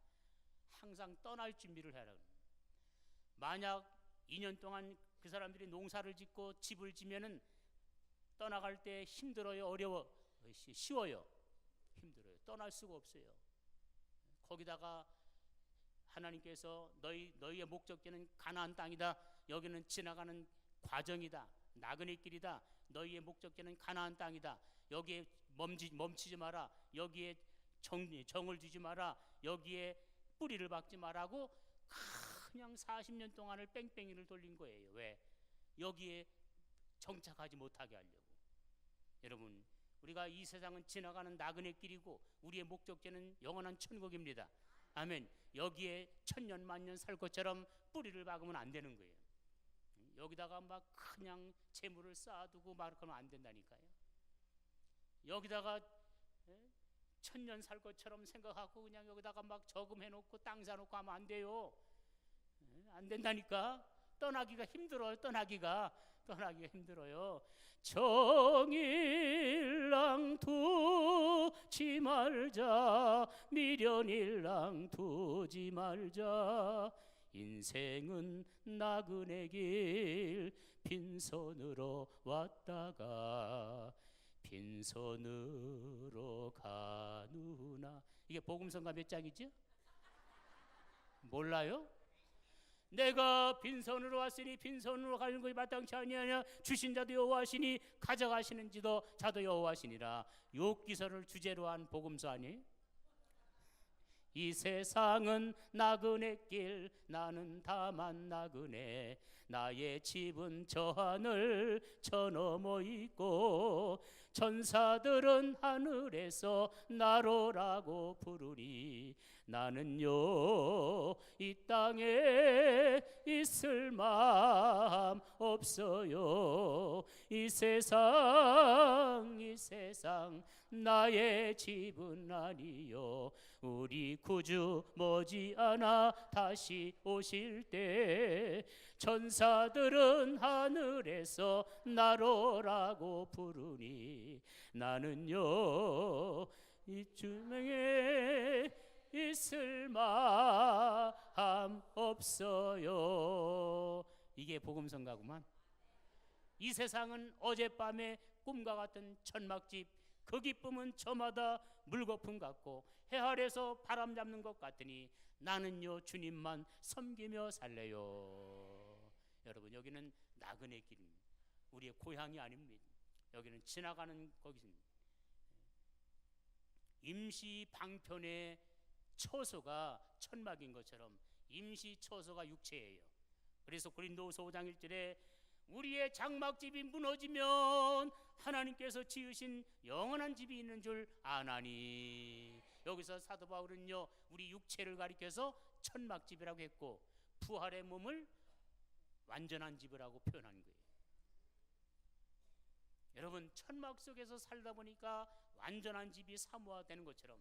항상 떠날 준비를 해라. 만약 2년 동안 그 사람들이 농사를 짓고 집을 지면은 떠나갈 때 힘들어요, 어려워, 쉬워요? 힘들어요. 떠날 수가 없어요. 거기다가 하나님께서 너희의 목적지는 가나안 땅이다. 여기는 지나가는 과정이다. 나그네 길이다. 너희의 목적지는 가나안 땅이다. 여기에 멈추지 마라. 여기에 정을 두지 마라. 여기에 뿌리를 박지 마라고 그냥 40년 동안을 뺑뺑이를 돌린 거예요. 왜? 여기에 정착하지 못하게 하려고. 여러분, 우리가 이 세상은 지나가는 나그네 길이고 우리의 목적지는 영원한 천국입니다. 아멘. 여기에 천년 만년 살 것처럼 뿌리를 박으면 안 되는 거예요. 여기다가 막 그냥 재물을 쌓아두고 막 그러면 안 된다니까요. 여기다가 천년 살 것처럼 생각하고 그냥 여기다가 막 저금해놓고 땅 사놓고 하면 안 돼요. 안 된다니까. 떠나기가 힘들어요. 떠나기가 힘들어요. 정일랑 두지 말자, 미련일랑 두지 말자. 인생은 나그네 길 빈손으로 왔다가 빈손으로 가누나. 이게 복음성가 몇 장이죠? 몰라요? 내가 빈손으로 왔으니 빈손으로 가는 것이 마땅치 아니하냐. 주신 자도 여호와시니 가져가시는지도 자도 여호와시니라. 욥기서를 주제로 한 복음서 아니에요? 이 세상은 나그네 길, 나는 다만 나그네. 나의 집은 저 하늘 저 너머 있고 천사들은 하늘에서 나로라고 부르니 나는요 이 땅에 있을 마음 없어요. 이 세상 나의 집은 아니요. 우리 구주 머지않아 다시 오실 때 천사들은 하늘에서 나로라고 부르니 나는요 이 중에 있을 마음 없어요. 이게 복음성가구만. 이 세상은 어젯밤에 꿈과 같은 천막집, 그 기쁨은 저마다 물거품 같고 해 아래서 바람 잡는 것 같으니 나는요 주님만 섬기며 살래요. 여러분, 여기는 나그네 길입니다. 우리의 고향이 아닙니다. 여기는 지나가는 거기입니다. 임시 방편의 처소가 천막인 것처럼 임시 처소가 육체예요. 그래서 고린도후서 5장 1절에 우리의 장막집이 무너지면 하나님께서 지으신 영원한 집이 있는 줄 아나니. 여기서 사도 바울은요, 우리 육체를 가리켜서 천막집이라고 했고 부활의 몸을 완전한 집이라고 표현한 거예요. 여러분, 천막 속에서 살다 보니까 완전한 집이 사모되는 것처럼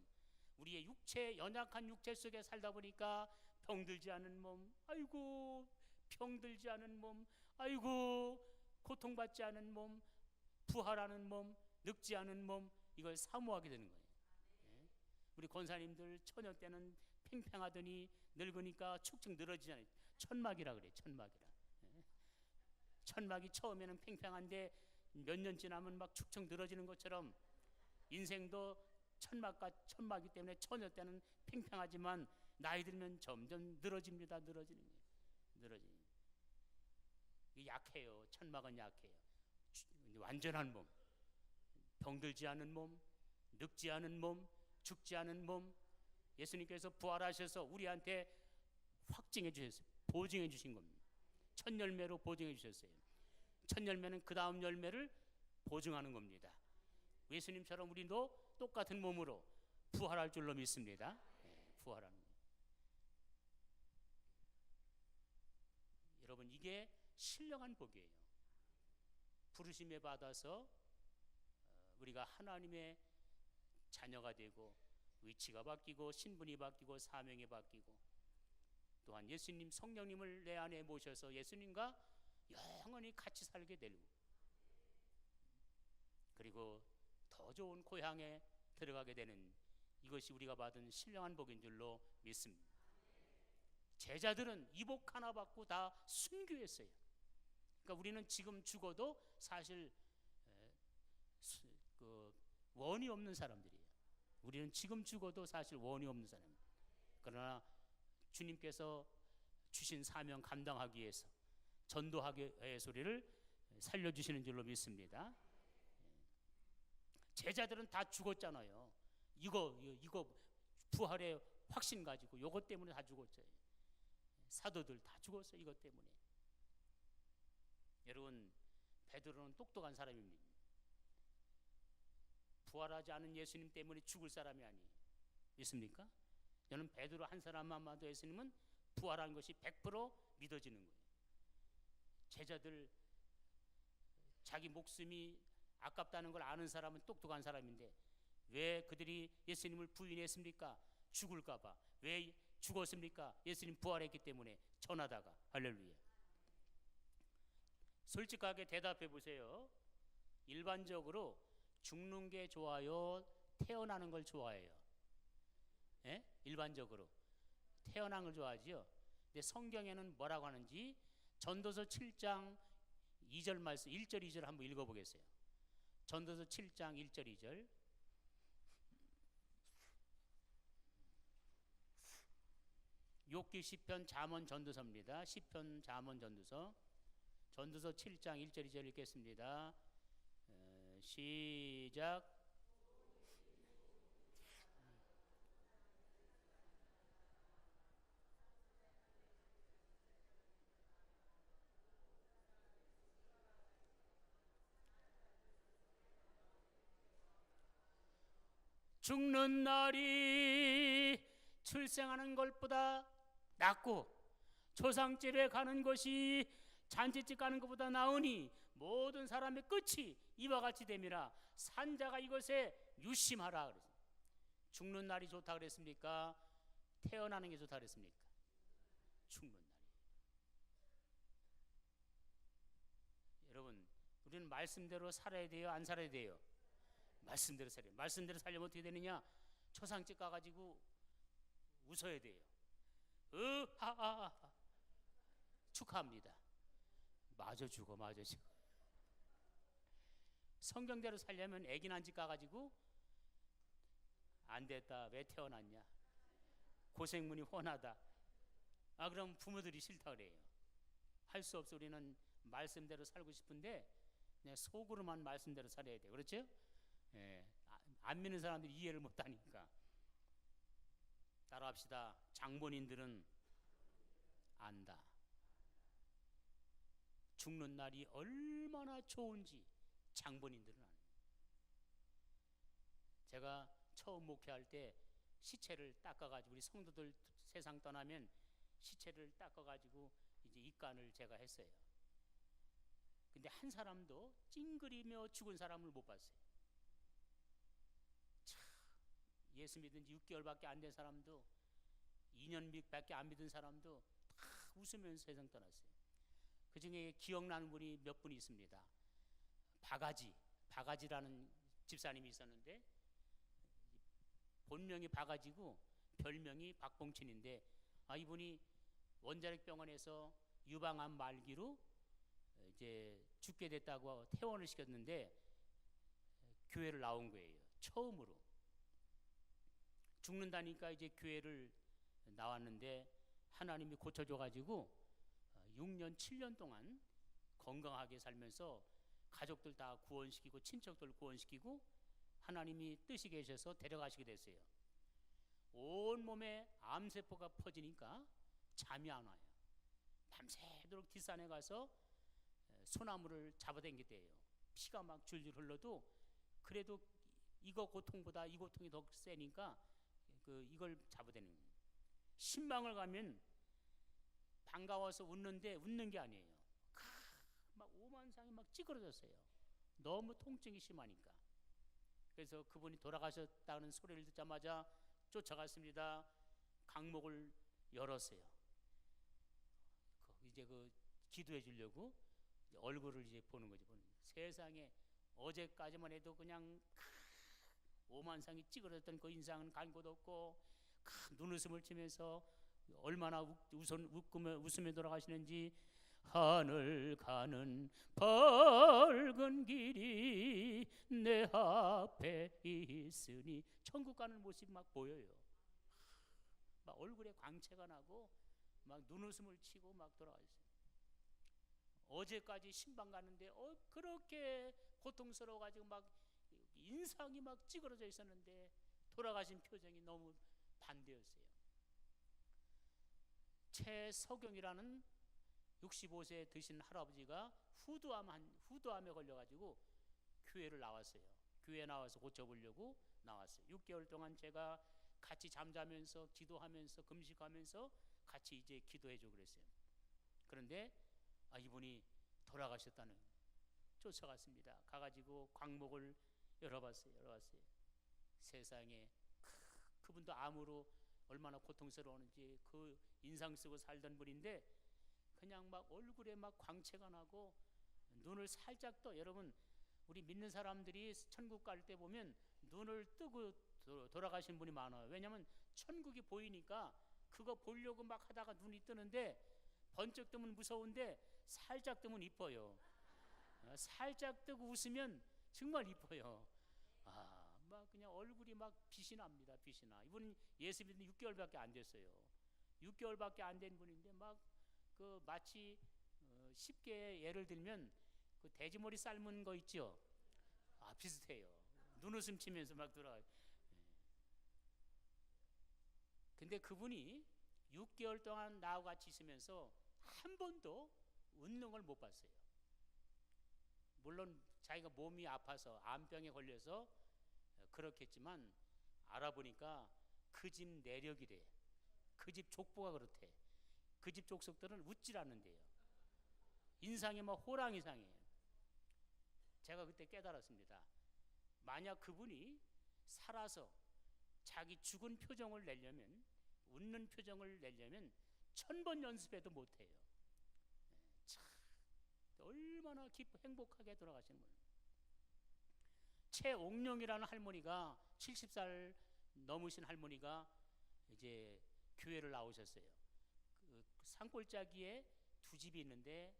우리의 육체, 연약한 육체 속에 살다 보니까 병들지 않은 몸, 아이고 병들지 않은 몸, 아이고 고통받지 않은 몸, 부활하는 몸, 늙지 않은 몸, 이걸 사모하게 되는 거예요. 우리 권사님들 처녀 때는 팽팽하더니 늙으니까 축축 늘어지잖아요. 천막이라 그래, 천막이라. 천막이 처음에는 팽팽한데 몇 년 지나면 막 축축 늘어지는 것처럼 인생도 천막이 때문에 처녀 때는 팽팽하지만 나이 들면 점점 늘어집니다. 늘어지는 거예요. 늘어지는 거예요. 약해요. 천막은 약해요. 완전한 몸, 병들지 않은 몸, 늙지 않은 몸, 죽지 않은 몸, 예수님께서 부활하셔서 우리한테 확증해 주셨어요. 보증해 주신 겁니다. 첫 열매로 보증해 주셨어요. 첫 열매는 그 다음 열매를 보증하는 겁니다. 예수님처럼 우리도 똑같은 몸으로 부활할 줄로 믿습니다. 부활하는 거예요. 여러분, 이게 신령한 복이에요. 부르심에 받아서 우리가 하나님의 자녀가 되고 위치가 바뀌고 신분이 바뀌고 사명이 바뀌고 또한 예수님 성령님을 내 안에 모셔서 예수님과 영원히 같이 살게 되고 그리고 더 좋은 고향에 들어가게 되는 이것이 우리가 받은 신령한 복인 줄로 믿습니다. 제자들은 이 복 하나 받고 다 순교했어요. 그러니까 우리는 지금 죽어도 사실 원이 없는 사람들이에요. 우리는 지금 죽어도 사실 원이 없는 사람입니다. 그러나 주님께서 주신 사명 감당하기 위해서 전도하기의 소리를 살려주시는 줄로 믿습니다. 제자들은 다 죽었잖아요. 이거 부활의 확신 가지고 이것 때문에 다 죽었어요. 사도들 다 죽었어요. 이것 때문에. 여러분, 베드로는 똑똑한 사람입니다. 부활하지 않은 예수님 때문에 죽을 사람이 아니에요. 믿습니까? 저는 베드로 한 사람만 봐도 예수님은 부활한 것이 100% 믿어지는 거예요. 제자들 자기 목숨이 아깝다는 걸 아는 사람은 똑똑한 사람인데 왜 그들이 예수님을 부인했습니까? 죽을까 봐. 왜 죽었습니까? 예수님 부활했기 때문에. 전하다가. 할렐루야. 솔직하게 대답해 보세요. 일반적으로 죽는 게 좋아요? 태어나는 걸 좋아해요? 예? 일반적으로 태어난 걸 좋아하지요. 근데 성경에는 뭐라고 하는지 전도서 7장 2절 말씀 1절 2절 한번 읽어보겠어요. 전도서 7장 1절 2절. 욥기 시편 잠언 전도서입니다. 시편 잠언 전도서. 전도서 7장 1절 2절 읽겠습니다. 시작. 죽는 날이 출생하는 것보다 낫고 초상집에 가는 것이 잔치집 가는 것보다 나으니 모든 사람의 끝이 이와 같이 됨이라. 산자가 이것에 유심하라 그랬어요. 죽는 날이 좋다 그랬습니까? 태어나는 게 좋다 그랬습니까? 죽는 날이. 여러분, 우리는 말씀대로 살아야 돼요? 안 살아야 돼요? 말씀대로 살아요. 말씀대로 살려면 어떻게 되느냐? 초상집 가가지고 웃어야 돼요. 하하하. 축하합니다. 마저 죽어. 성경대로 살려면 애기 난 집 가가지고 안 됐다. 왜 태어났냐? 고생문이 훤하다. 그럼 부모들이 싫다 그래요. 할 수 없어. 우리는 말씀대로 살고 싶은데 그냥 속으로만 말씀대로 살아야 돼요. 그렇죠? 예. 안 믿는 사람들이 이해를 못하니까. 따라합시다. 장본인들은 안다. 죽는 날이 얼마나 좋은지 장본인들은 아는. 제가 처음 목회할 때 시체를 닦아가지고, 우리 성도들 세상 떠나면 시체를 닦아가지고 이제 입간을 제가 했어요. 근데 한 사람도 찡그리며 죽은 사람을 못 봤어요. 참, 예수 믿은 지 6개월밖에 안 된 사람도, 2년밖에 안 믿은 사람도 다 웃으면서 세상 떠났어요. 그 중에 기억나는 분이 몇 분 있습니다. 바가지라는 집사님이 있었는데, 본명이 바가지고 별명이 박봉춘인데, 이분이 원자력병원에서 유방암 말기로 이제 죽게 됐다고 퇴원을 시켰는데 교회를 나온 거예요. 처음으로 죽는다니까 이제 교회를 나왔는데 하나님이 고쳐줘가지고 6년 7년 동안 건강하게 살면서 가족들 다 구원시키고 친척들 구원시키고 하나님이 뜻이 계셔서 데려가시게 됐어요. 온몸에 암세포가 퍼지니까 잠이 안 와요. 밤새도록 뒷산에 가서 소나무를 잡아당겼대요. 피가 막 줄줄 흘러도 그래도 이거 고통보다 이 고통이 더 세니까 이걸 잡아대는 거예요. 신방을 가면 반가워서 웃는데 웃는 게 아니에요. 막 오만상이 막 찌그러졌어요. 너무 통증이 심하니까. 그래서 그분이 돌아가셨다는 소리를 듣자마자 쫓아갔습니다. 강목을 열었어요. 이제 기도해 주려고 얼굴을 이제 보는 거지. 세상에 어제까지만 해도 그냥 오만상이 찌그러졌던 그 인상은 간 곳 없고 눈웃음을 치면서 얼마나 웃으며 돌아가시는지, 하늘 가는 밝은 길이 내 앞에 있으니, 천국 가는 모습이 막 보여요. 막 얼굴에 광채가 나고 막 눈웃음을 치고 막 돌아가셨어요. 어제까지 신방 갔는데 그렇게 고통스러워가지고 막 인상이 막 찌그러져 있었는데 돌아가신 표정이 너무 반대였어요. 최석용이라는 65세 드신 할아버지가 후두암에 걸려가지고 교회를 나왔어요. 교회 나와서 고쳐보려고 나왔어요. 6개월 동안 제가 같이 잠자면서 기도하면서 금식하면서 같이 이제 기도해주고 그랬어요. 그런데 이분이 돌아가셨다는, 쫓아갔습니다. 가가지고 광목을 열어봤어요. 세상에 그분도 암으로 얼마나 고통스러웠는지 그 인상 쓰고 살던 분인데 그냥 막 얼굴에 막 광채가 나고 눈을 살짝 떠. 여러분, 우리 믿는 사람들이 천국 갈 때 보면 눈을 뜨고 돌아가신 분이 많아요. 왜냐하면 천국이 보이니까 그거 보려고 막 하다가 눈이 뜨는데, 번쩍 뜨면 무서운데 살짝 뜨면 이뻐요. 살짝 뜨고 웃으면 정말 이뻐요. 막 그냥 얼굴이 막 빛이 납니다. 빛이 나. 이분은 예수 믿은 6개월밖에 안 됐어요. 6개월밖에 안 된 분인데 막 마치 쉽게 예를 들면 돼지머리 삶은 거 있죠. 비슷해요. 눈웃음 치면서 막 돌아가요. 근데 그분이 6개월 동안 나하고 같이 있으면서 한 번도 웃는 걸 못 봤어요. 물론 자기가 몸이 아파서 암병에 걸려서 그렇겠지만 알아보니까 그 집 내력이래. 그 집 족보가 그렇대. 그 집 족속들은 웃질 않는데요. 인상이 막 호랑이상이에요. 제가 그때 깨달았습니다. 만약 그분이 살아서 자기 죽은 표정을 내려면, 웃는 표정을 내려면 1000번 연습해도 못해요. 참 얼마나 행복하게 돌아가시는 거예요. 최옥룡이라는 할머니가 70살 넘으신 할머니가 이제 교회를 나오셨어요. 산골짜기에 두 집이 있는데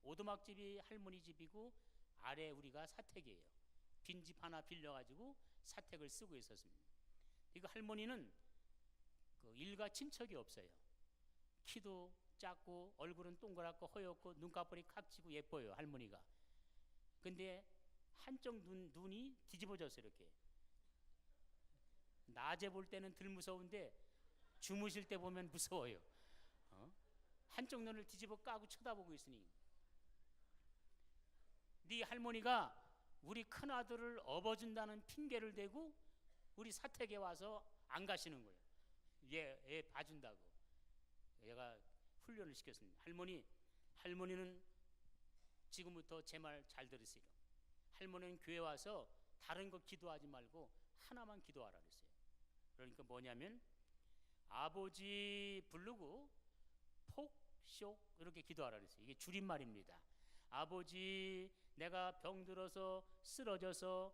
오두막집이 할머니 집이고 아래 우리가 사택이에요. 빈집 하나 빌려가지고 사택을 쓰고 있었습니다. 이거 할머니는 일가 친척이 없어요. 키도 작고 얼굴은 동그랗고 허옇고 눈꺼풀이 각지고 예뻐요, 할머니가. 근데 한쪽 눈이 뒤집어졌어요. 이렇게 낮에 볼 때는 덜 무서운데 주무실 때 보면 무서워요. 한쪽 눈을 뒤집어 까고 쳐다보고 있으니 네 할머니가 우리 큰아들을 업어준다는 핑계를 대고 우리 사택에 와서 안 가시는 거예요. 얘 봐준다고. 얘가 훈련을 시켰습니다. 할머니는 지금부터 제 말 잘 들으세요. 할머니는 교회 와서 다른 거 기도하지 말고 하나만 기도하라 그랬어요. 그러니까 뭐냐면 아버지 부르고 폭쇼 이렇게 기도하라 그랬어요. 이게 줄임말입니다. 아버지, 내가 병들어서 쓰러져서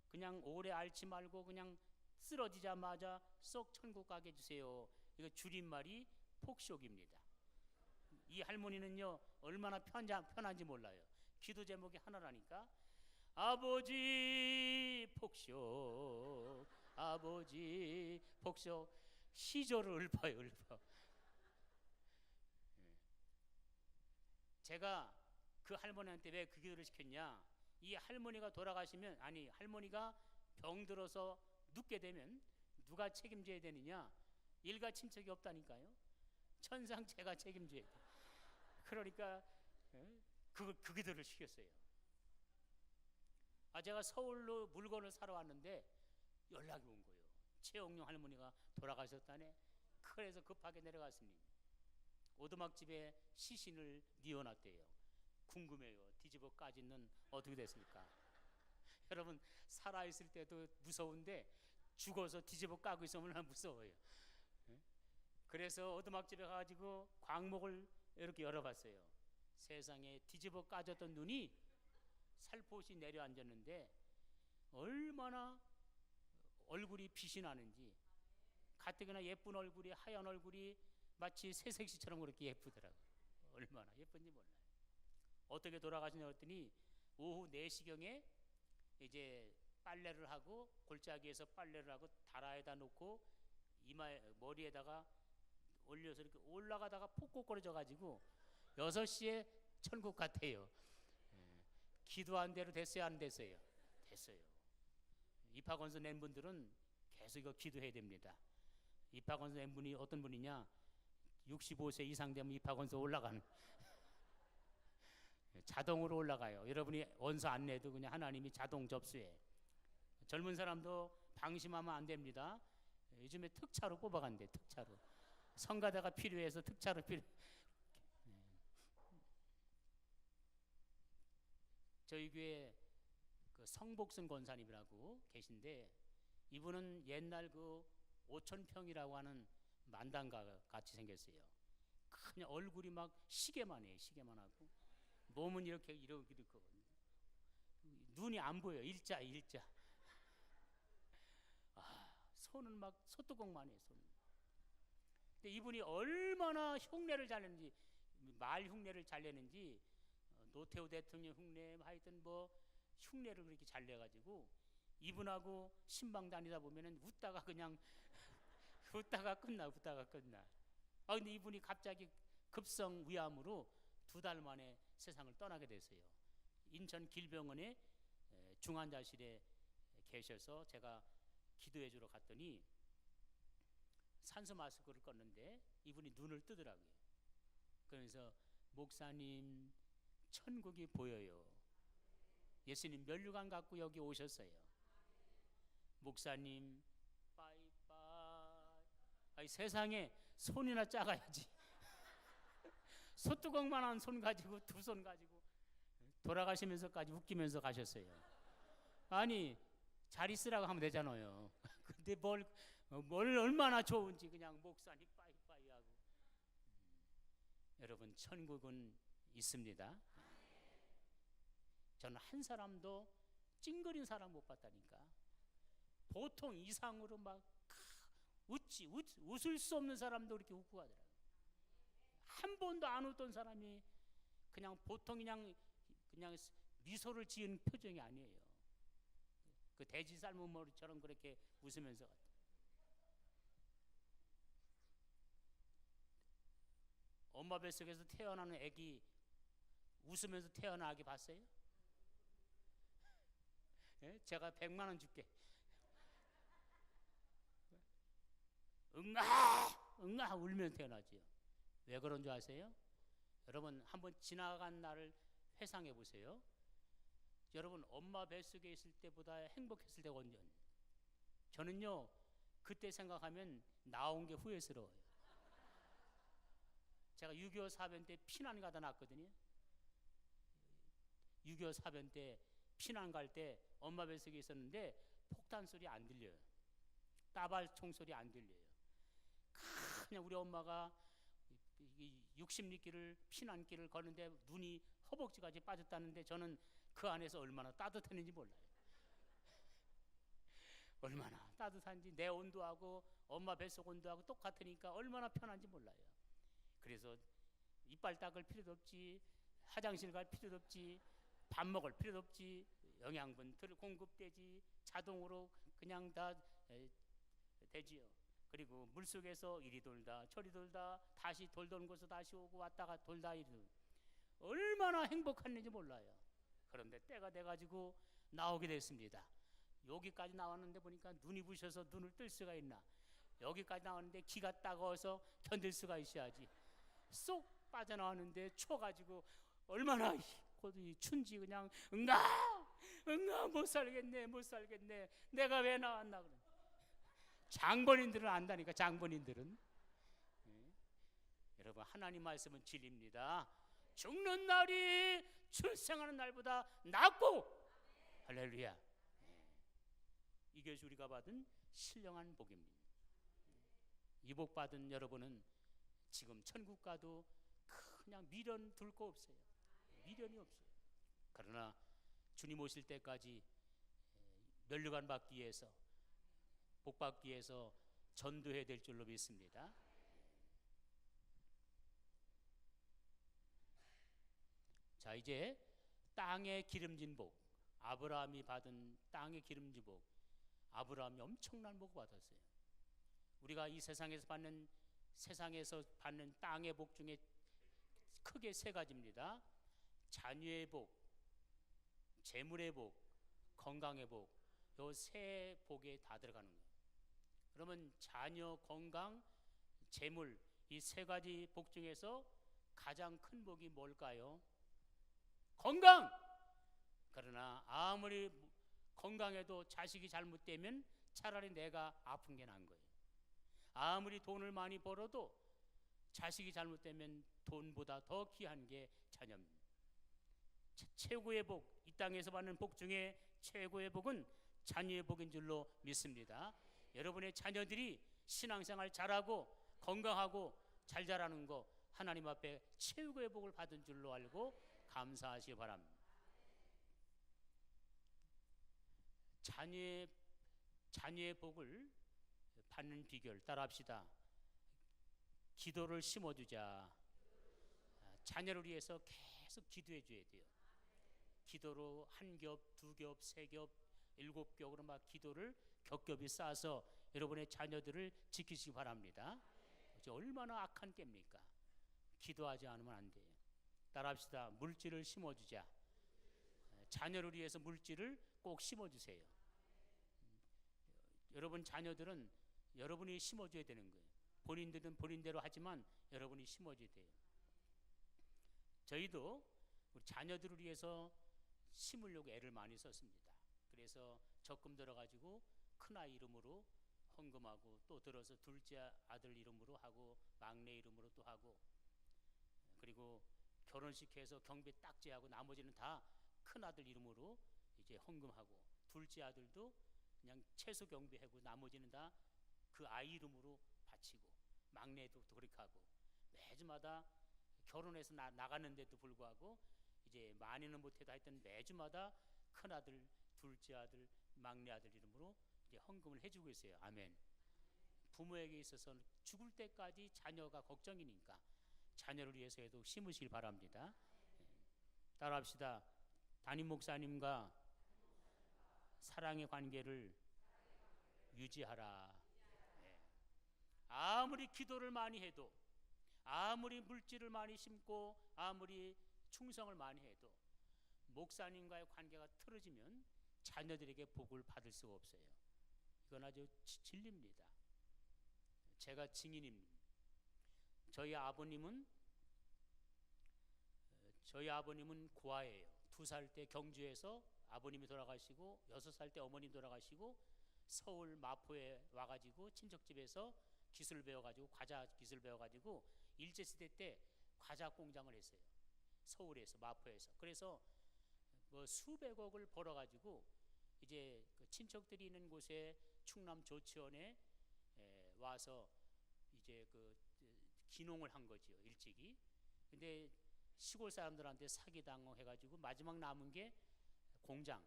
그냥 오래 앓지 말고 그냥 쓰러지자마자 쏙 천국 가게 해주세요. 이거 줄임말이 폭쇼입니다. 이 할머니는요 얼마나 편한지 몰라요. 기도 제목이 하나라니까. 아버지 폭쇼, 아버지 폭쇼. 시조를 읊어요. 제가 그 할머니한테 왜 그 기도를 시켰냐, 이 할머니가 돌아가시면, 아니 할머니가 병들어서 눕게 되면 누가 책임져야 되느냐, 일가 친척이 없다니까요. 천상 제가 책임져야 돼. 그러니까 그 기도를 시켰어요. 제가 서울로 물건을 사러 왔는데 연락이 온 거예요. 최옥룡 할머니가 돌아가셨다네. 그래서 급하게 내려갔습니다. 오두막집에 시신을 뉘어놨대요. 궁금해요. 뒤집어 까지는 어떻게 됐습니까? 여러분, 살아있을 때도 무서운데 죽어서 뒤집어 까고 있으면 얼마나 무서워요. 그래서 오두막집에 가가지고 광목을 이렇게 열어봤어요. 세상에 뒤집어 까졌던 눈이 살포시 내려앉았는데 얼마나 얼굴이 빛이 나는지, 가뜩이나 예쁜 얼굴이, 하얀 얼굴이 마치 새색시처럼 그렇게 예쁘더라고요. 얼마나 예쁜지 몰라요. 어떻게 돌아가시냐 했더니 오후 4시경에 이제 빨래를 하고, 골짜기에서 빨래를 하고 다라에다 놓고 머리에다가 올려서 이렇게 올라가다가 폭곡거려져 가지고 6시에 천국 같아요. 기도한 대로 됐어요, 안 됐어요? 됐어요. 입학원서 낸 분들은 계속 이거 기도해야 됩니다. 입학원서 낸 분이 어떤 분이냐, 65세 이상 되면 입학원서 올라가는 자동으로 올라가요. 여러분이 원서 안 내도 그냥 하나님이 자동 접수해. 젊은 사람도 방심하면 안 됩니다. 요즘에 특차로 뽑아간대. 특차로 성가대가 필요해서 특차로 저희 교회 그 성복순 권사님이라고 계신데, 이분은 옛날 그 5,000평이라고 하는 만당가 같이 생겼어요. 그냥 얼굴이 막 시계만 해요. 시계만 하고 몸은 이렇게 눈이 안 보여. 일자. 손은 막 소뚜껑만 해요. 손. 근데 이분이 얼마나 흉내를 잘 내는지, 말 흉내를 잘 내는지, 노태우 대통령 흉내, 하여튼 뭐 흉내를 그렇게 잘 내가지고 이분하고 신방 다니다 보면은 웃다가 그냥 웃다가 끝나. 근데 이분이 갑자기 급성 위암으로 2달 만에 세상을 떠나게 됐어요. 인천 길병원에 중환자실에 계셔서 제가 기도해 주러 갔더니 산소 마스크를 껐는데 이분이 눈을 뜨더라고요. 그래서 목사님, 천국이 보여요. 예수님 면류관 갖고 여기 오셨어요. 목사님 빠이빠이. 아니, 세상에 손이나 작아야지. 소뚜껑만한 손 가지고, 2손 가지고 돌아가시면서까지 웃기면서 가셨어요. 아니, 잘 있으라고 하면 되잖아요. 근데 뭘 얼마나 좋은지 그냥 목사님 빠이빠이 하고. 여러분, 천국은 있습니다. 저는 한 사람도 찡그린 사람 못 봤다니까. 보통 이상으로 막 웃을 수 없는 사람도 이렇게 웃고 가더라고요. 한 번도 안 웃던 사람이 그냥 보통 그냥 미소를 지은 표정이 아니에요. 그 돼지 삶은 머리처럼 그렇게 웃으면서 갔다. 엄마 뱃속에서 태어나는 애기 웃으면서 태어난 아기 봤어요? 예? 제가 100만 원 줄게. 응아 울면서 태어나지요. 왜 그런 줄 아세요? 여러분, 한번 지나간 날을 회상해 보세요. 여러분 엄마 뱃속에 있을 때보다 행복했을 때가 언제? 저는요 그때 생각하면 나온 게 후회스러워요. 제가 6.25 사변 때 피난 가다 났거든요. 6.25 사변 때 피난 갈 때 엄마 뱃속에 있었는데 폭탄 소리 안 들려요. 따발총 소리 안 들려요. 그냥 우리 엄마가 60리길을 피난길을 걷는데 눈이 허벅지까지 빠졌다는데 저는 그 안에서 얼마나 따뜻했는지 몰라요. 얼마나 따뜻한지 내 온도하고 엄마 뱃속 온도하고 똑같으니까 얼마나 편한지 몰라요. 그래서 이빨 닦을 필요도 없지, 화장실 갈 필요도 없지, 밥 먹을 필요도 없지, 영양분 공급되지, 자동으로 그냥 다 되지요. 그리고 물속에서 이리 돌다 저리 돌다 다시 돌던 곳에서 다시 오고 왔다가 돌다 이리 얼마나 행복했는지 몰라요. 그런데 때가 돼가지고 나오게 됐습니다. 여기까지 나왔는데 보니까 눈이 부셔서 눈을 뜰 수가 있나. 여기까지 나왔는데 기가 따가워서 견딜 수가 있어야지. 쏙 빠져나왔는데 추워가지고 얼마나 춘지 그냥 응아 못 살겠네 내가 왜 나왔나. 그래. 장본인들은 안다니까. 장본인들은. 여러분 하나님 말씀은 진리입니다. 죽는 날이 출생하는 날보다 낫고 할렐루야. 이것이 우리가 받은 신령한 복입니다. 이 복 받은 여러분은 지금 천국 가도 그냥 미련 둘 거 없어요. 미련이 없어요. 그러나 주님 오실 때까지 면류관 받기 위해서 복 받기 위해서 전도해야 될 줄로 믿습니다. 자, 이제 땅의 기름진 복, 아브라함이 받은 땅의 기름진 복. 아브라함이 엄청난 복을 받았어요. 우리가 이 세상에서 받는 땅의 복 중에 크게 세 가지입니다. 자녀의 복, 재물의 복, 건강의 복. 요 세 복에 다 들어가는 거예요. 그러면 자녀, 건강, 재물 이 세 가지 복 중에서 가장 큰 복이 뭘까요? 건강! 그러나 아무리 건강해도 자식이 잘못되면 차라리 내가 아픈 게 나은 거예요. 아무리 돈을 많이 벌어도 자식이 잘못되면 돈보다 더 귀한 게 자녀입니다. 최고의 복, 이 땅에서 받는 복 중에 최고의 복은 자녀의 복인 줄로 믿습니다. 여러분의 자녀들이 신앙생활 잘하고 건강하고 잘 자라는 거 하나님 앞에 최고의 복을 받은 줄로 알고 감사하시기 바랍니다. 자녀의 복을 받는 비결 따라합시다. 기도를 심어주자. 자녀를 위해서 계속 기도해 줘야 돼요. 기도로 한 겹, 두 겹, 세 겹, 7겹으로 막 기도를 겹겹이 쌓아서 여러분의 자녀들을 지키시기 바랍니다. 얼마나 악한 깹니까? 기도하지 않으면 안 돼요. 따라합시다. 물질을 심어주자. 자녀를 위해서 물질을 꼭 심어주세요. 여러분 자녀들은 여러분이 심어줘야 되는 거예요. 본인들은 본인대로 하지만 여러분이 심어줘야 돼요. 저희도 우리 자녀들을 위해서 심으려고 애를 많이 썼습니다. 그래서 적금 들어가지고 큰아이 이름으로 헌금하고 또 들어서 둘째 아들 이름으로 하고 막내 이름으로 또 하고 그리고 결혼식해서 경비 딱지하고 나머지는 다 큰아들 이름으로 이제 헌금하고 둘째 아들도 그냥 채소 경비하고 나머지는 다 그 아이 이름으로 바치고 막내도 그렇게 하고 매주마다 결혼해서 나갔는데도 불구하고 이제 많이는 못해도 하여튼 매주마다 큰아들, 둘째 아들, 막내 아들 이름으로 이제 헌금을 해주고 있어요. 아멘. 부모에게 있어서는 죽을 때까지 자녀가 걱정이니까 자녀를 위해서라도 심으시길 바랍니다. 따라합시다. 담임 목사님과 사랑의 관계를 유지하라. 아무리 기도를 많이 해도 아무리 물질을 많이 심고 아무리 충성을 많이 해도 목사님과의 관계가 틀어지면 자녀들에게 복을 받을 수가 없어요. 이건 아주 진리입니다. 제가 증인입니다. 저희 아버님은 고아예요. 2살 때 경주에서 아버님이 돌아가시고 6살 때 어머님 돌아가시고 서울 마포에 와가지고 친척집에서 기술 배워가지고 과자 기술 배워가지고 일제시대 때 과자 공장을 했어요. 서울에서 마포에서. 그래서 뭐 수백억을 벌어가지고 이제 그 친척들이 있는 곳에 충남 조치원에 와서 이제 그 기농을 한 거지요, 일찍이. 근데 시골 사람들한테 사기당해 가지고 마지막 남은 게 공장,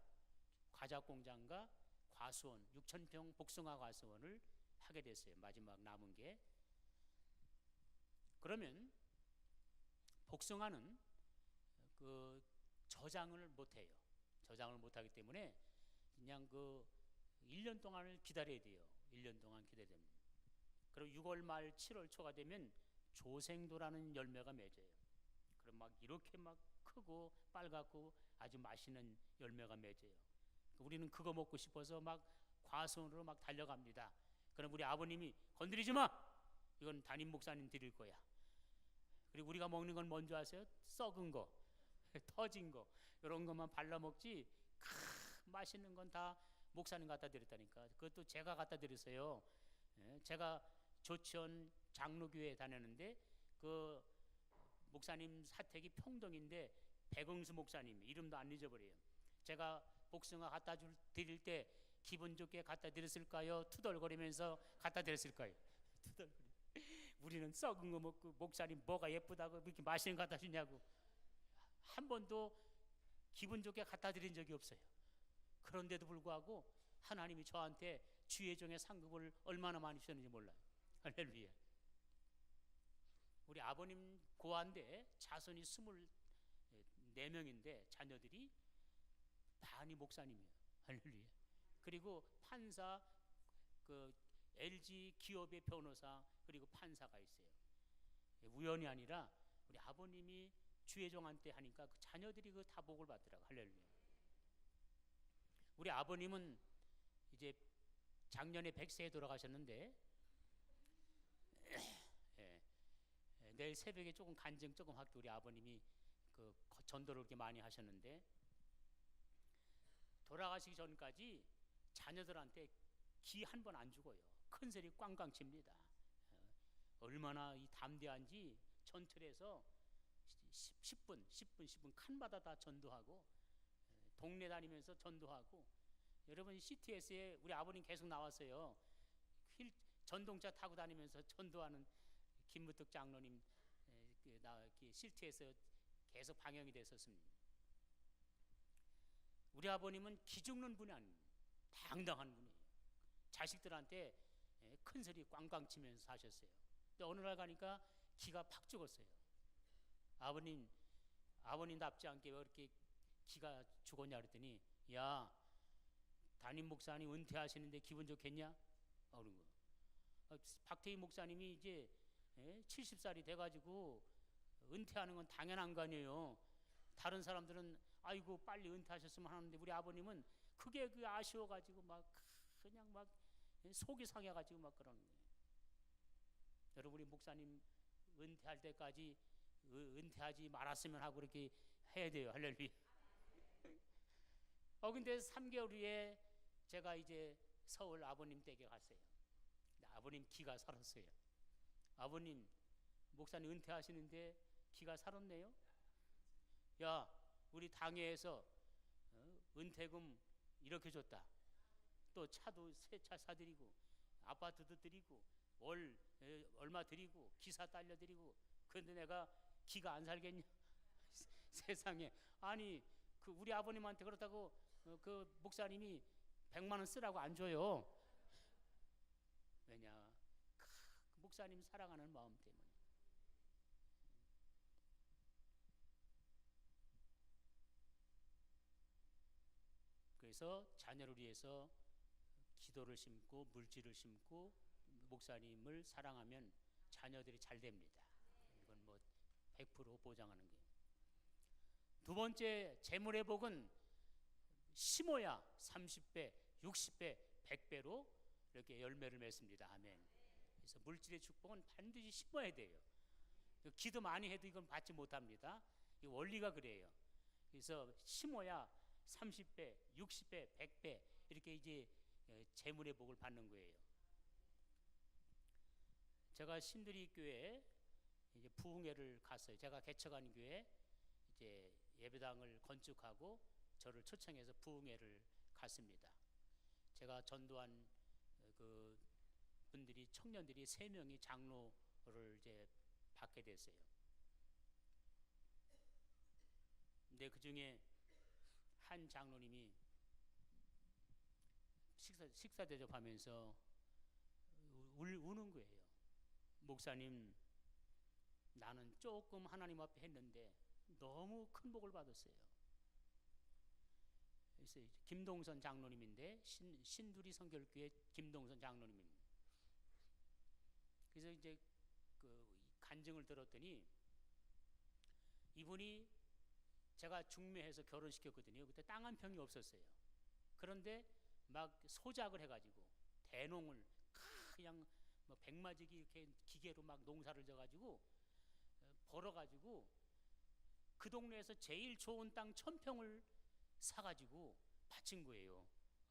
과자 공장과 과수원, 6,000평 복숭아 과수원을 하게 됐어요. 마지막 남은 게. 그러면 복숭아는 그 저장을 못 해요. 저장을 못 하기 때문에 그냥 그 1년 동안을 기다려야 돼요. 1년 동안 기다려야 됩니다. 그리고 6월 말 7월 초가 되면 조생도라는 열매가 맺어요. 그럼 막 이렇게 막 크고 빨갛고 아주 맛있는 열매가 맺어요. 우리는 그거 먹고 싶어서 막 과수원으로 막 달려갑니다. 그럼 우리 아버님이 건드리지 마! 이건 담임 목사님 드릴 거야. 그리고 우리가 먹는 건 뭔지 아세요? 썩은 거, 터진 거, 이런 것만 발라 먹지 맛있는 건 다 목사님 갖다 드렸다니까. 그것도 제가 갖다 드렸어요. 제가 조천 장로교회 다녔는데 그 목사님 사택이 평동인데 백응수 목사님 이름도 안 잊어버려요. 제가 복숭아 갖다 드릴 때 기분 좋게 갖다 드렸을까요? 투덜거리면서 갖다 드렸을까요? 투덜거리. 우리는 썩은 거 먹고 목사님 뭐가 예쁘다고 이렇게 맛있는 거 갖다 주냐고. 한 번도 기분 좋게 갖다 드린 적이 없어요. 그런데도 불구하고 하나님이 저한테 주의 종의 상급을 얼마나 많이 주셨는지 몰라요. 할렐루야. 우리 아버님 고아인데 자손이 24명인데 자녀들이 반이 목사님이에요. 할렐루야. 그리고 판사, 그 LG 기업의 변호사, 그리고 판사가 있어요. 우연이 아니라 우리 아버님이 주의 종한테 하니까 그 자녀들이 그 다 복을 받더라고. 할렐루야. 우리 아버님은 이제 작년에 100세에 돌아가셨는데 내일 새벽에 조금 간증 조금 할게. 우리 아버님이 그 전도를 그렇게 많이 하셨는데 돌아가시기 전까지 자녀들한테 기 한 번 안 죽어요. 큰 소리 꽝꽝 칩니다. 얼마나 이 담대한지 전철에서 10분 칸마다 다 전도하고 동네 다니면서 전도하고. 여러분 CTS에 우리 아버님 계속 나왔어요. 전동차 타고 다니면서 전도하는 김무특 장로님 CTS에 계속 방영이 됐었습니다. 우리 아버님은 기죽는 분이 아닙니다. 당당한 분이에요. 자식들한테 큰 소리 꽝꽝 치면서 사셨어요. 근데 어느 날 가니까 기가 팍 죽었어요. 아버님답지 않게 왜 이렇게 기가 죽었냐 그랬더니, 야, 담임 목사님 은퇴하시는데 기분 좋겠냐? 그런 거. 박태희 목사님이 이제 70살이 돼가지고 은퇴하는 건 당연한 거 아니에요. 다른 사람들은 아이고 빨리 은퇴하셨으면 하는데 우리 아버님은 그게 그 아쉬워가지고 막 그냥 막 속이 상해가지고 막 그러는 거예요. 여러분 우리 목사님 은퇴할 때까지 은퇴하지 말았으면 하고 그렇게 해야 돼요. 할렐루야. 근데 3개월 후에 제가 이제 서울 아버님 댁에 갔어요. 아버님 기가 살았어요. 아버님 목사님 은퇴하시는데 기가 살았네요. 야, 우리 당회에서 은퇴금 이렇게 줬다. 또 차도 새 차 사드리고 아파트도 드리고 월 얼마 드리고 기사 딸려 드리고. 그런데 내가 기가 안 살겠냐? 세상에. 아니 그 우리 아버님한테 그렇다고 그 목사님이 100만 원 쓰라고 안 줘요. 왜냐? 그 목사님 사랑하는 마음 때문에. 그래서 자녀를 위해서 기도를 심고 물질을 심고 목사님을 사랑하면 자녀들이 잘 됩니다. 이건 뭐 100% 보장하는 거예요. 두 번째 재물의 복은 심어야 30배, 60배, 100배로 이렇게 열매를 맺습니다. 아멘. 그래서 물질의 축복은 반드시 심어야 돼요. 기도 많이 해도 이건 받지 못합니다. 이 원리가 그래요. 그래서 심어야 30배, 60배, 100배 이렇게 이제 재물의 복을 받는 거예요. 제가 신들이 교회 이제 부흥회를 갔어요. 제가 개척한 교회 이제 예배당을 건축하고 저를 초청해서 부흥회를 갔습니다. 제가 전도한 그 분들이 청년들이 3명이 장로를 이제 받게 됐어요. 근데 그 중에 한 장로님이 식사 대접하면서 우는 거예요. 목사님, 나는 조금 하나님 앞에 했는데 너무 큰 복을 받았어요. 그래서 김동선 장로님인데 신두리 성결교회 김동선 장로님입니다. 그래서 이제 그 간증을 들었더니 이분이 제가 중매해서 결혼시켰거든요. 그때 땅 한 평이 없었어요. 그런데 막 소작을 해가지고 대농을 그냥 뭐 백마지기 이렇게 기계로 막 농사를 져가지고 벌어가지고 그 동네에서 제일 좋은 땅 1000평을 사가지고 바친 거예요.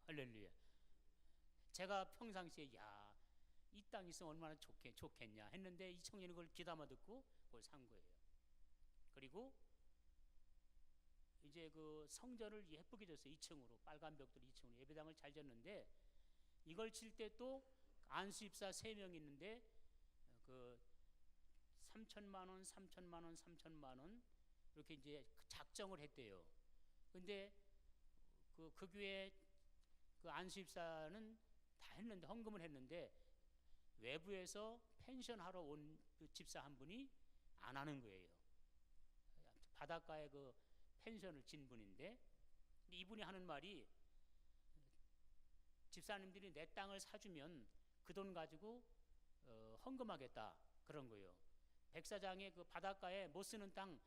할렐루야. 제가 평상시에 이 땅 있으면 얼마나 좋겠냐 했는데 이 청년이 그걸 귀담아 듣고 그걸 산 거예요. 그리고 이제 그 성전을 예쁘게 졌어요. 2층으로 빨간 벽돌 2층으로 예배당을 잘 졌는데 이걸 칠 때 또 안수입사 3명 있는데 그 3천만 원, 3천만 원, 3천만 원 이렇게 이제 작정을 했대요. 근데 그 교회 그 안수입사는 다 했는데 헌금을 했는데 외부에서 펜션하러 온 그 집사 한 분이 안 하는 거예요. 바닷가에 그 펜션을 진 분인데 이분이 하는 말이 집사님들이 내 땅을 사주면 그 돈 가지고 헌금하겠다 그런 거예요. 백사장에 그 바닷가에 못 쓰는 땅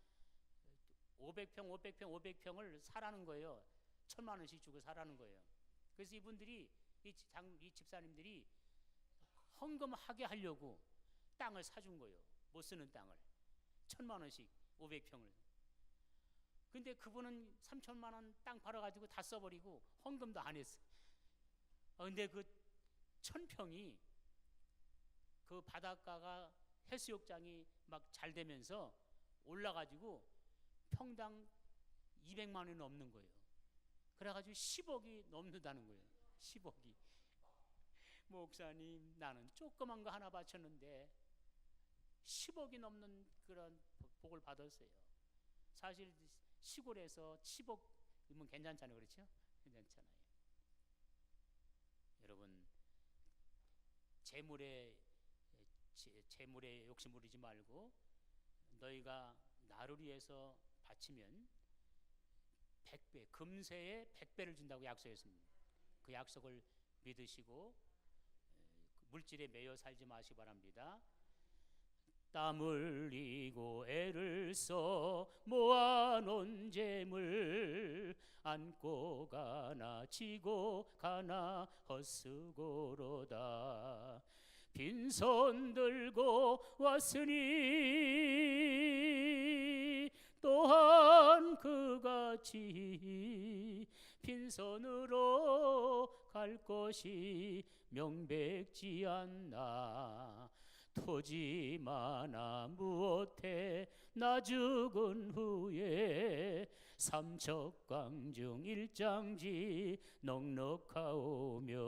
500평, 500평, 500평을 사라는 거예요. 1000만 원씩 주고 사라는 거예요. 그래서 이분들이 이 집사님들이 헌금하게 하려고 땅을 사준 거예요. 못 쓰는 땅을 1000만 원씩 500평을. 근데 그분은 3천만 원 땅 팔아가지고 다 써버리고 헌금도 안 했어. 근데 그 1000평이 그 바닷가가 해수욕장이 막 잘 되면서 올라가지고 평당 200만 원이 넘는 거예요. 그래가지고 10억이 넘는다는 거예요. 10억이. 목사님, 나는 조그만 거 하나 바쳤는데 10억이 넘는 그런 복을 받았어요. 사실 시골에서 10억이면 괜찮잖아요. 그렇죠? 괜찮잖아요. 여러분, 재물에 욕심 부리지 말고 너희가 나를 위해서 바치면 100배, 금세에 100배를 준다고 약속했습니다. 그 약속을 믿으시고 물질에 매여 살지 마시기 바랍니다. 땀 흘리고 애를 써 모아놓은 재물 안고 가나 지고 가나 헛수고로다. 빈손 들고 왔으니 또한 그같이 빈손으로 갈 것이 명백지 않나. 토지 많아 무엇해 나 죽은 후에 삼척광중 일장지 넉넉하오며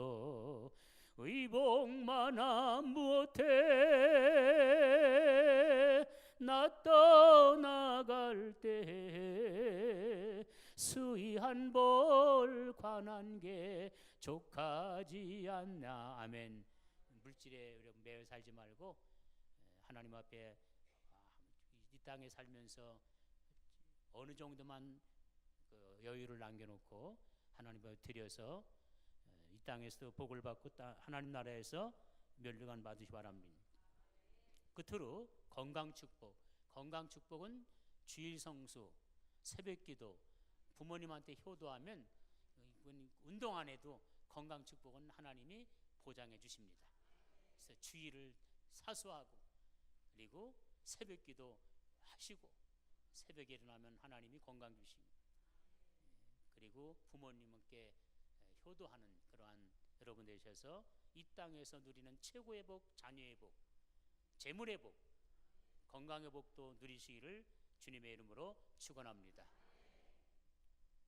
의복 많아 무엇해 나 떠나갈 때 수의한 벌 관한 게 족하지 않나. 아멘. 물질에 매여 살지 말고 하나님 앞에 이 땅에 살면서 어느 정도만 그 여유를 남겨놓고 하나님 앞에 드려서 이 땅에서도 복을 받고 하나님 나라에서 멸류관 받으시기 바랍니다. 끝으로 건강축복. 건강축복은 주일성수, 새벽기도, 부모님한테 효도하면 운동 안 해도 건강축복은 하나님이 보장해 주십니다. 그래서 주일을 사수하고 그리고 새벽기도 하시고 새벽에 일어나면 하나님이 건강 주십니다. 그리고 부모님께 효도하는 그러한 여러분 되셔서 이 땅에서 누리는 최고의 복, 자녀의 복, 재물의 복, 건강의 복도 누리시기를 주님의 이름으로 축원합니다.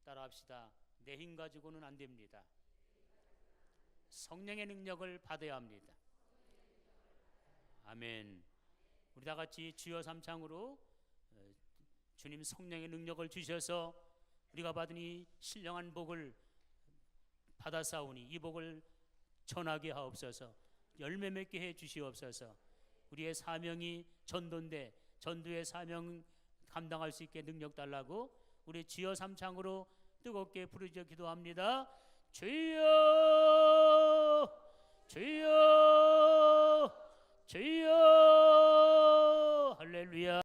따라합시다. 내 힘 가지고는 안 됩니다. 성령의 능력을 받아야 합니다. 아멘. 우리 다 같이 주여 삼창으로 주님 성령의 능력을 주셔서 우리가 받은 이 신령한 복을 받아사오니 이 복을 전하게 하옵소서. 열매 맺게 해 주시옵소서. 우리의 사명이 전도인데 전도의 사명 감당할 수 있게 능력 달라고 우리 주여 삼창으로 뜨겁게 부르짖어 기도합니다. 주여 주여 주여 할렐루야.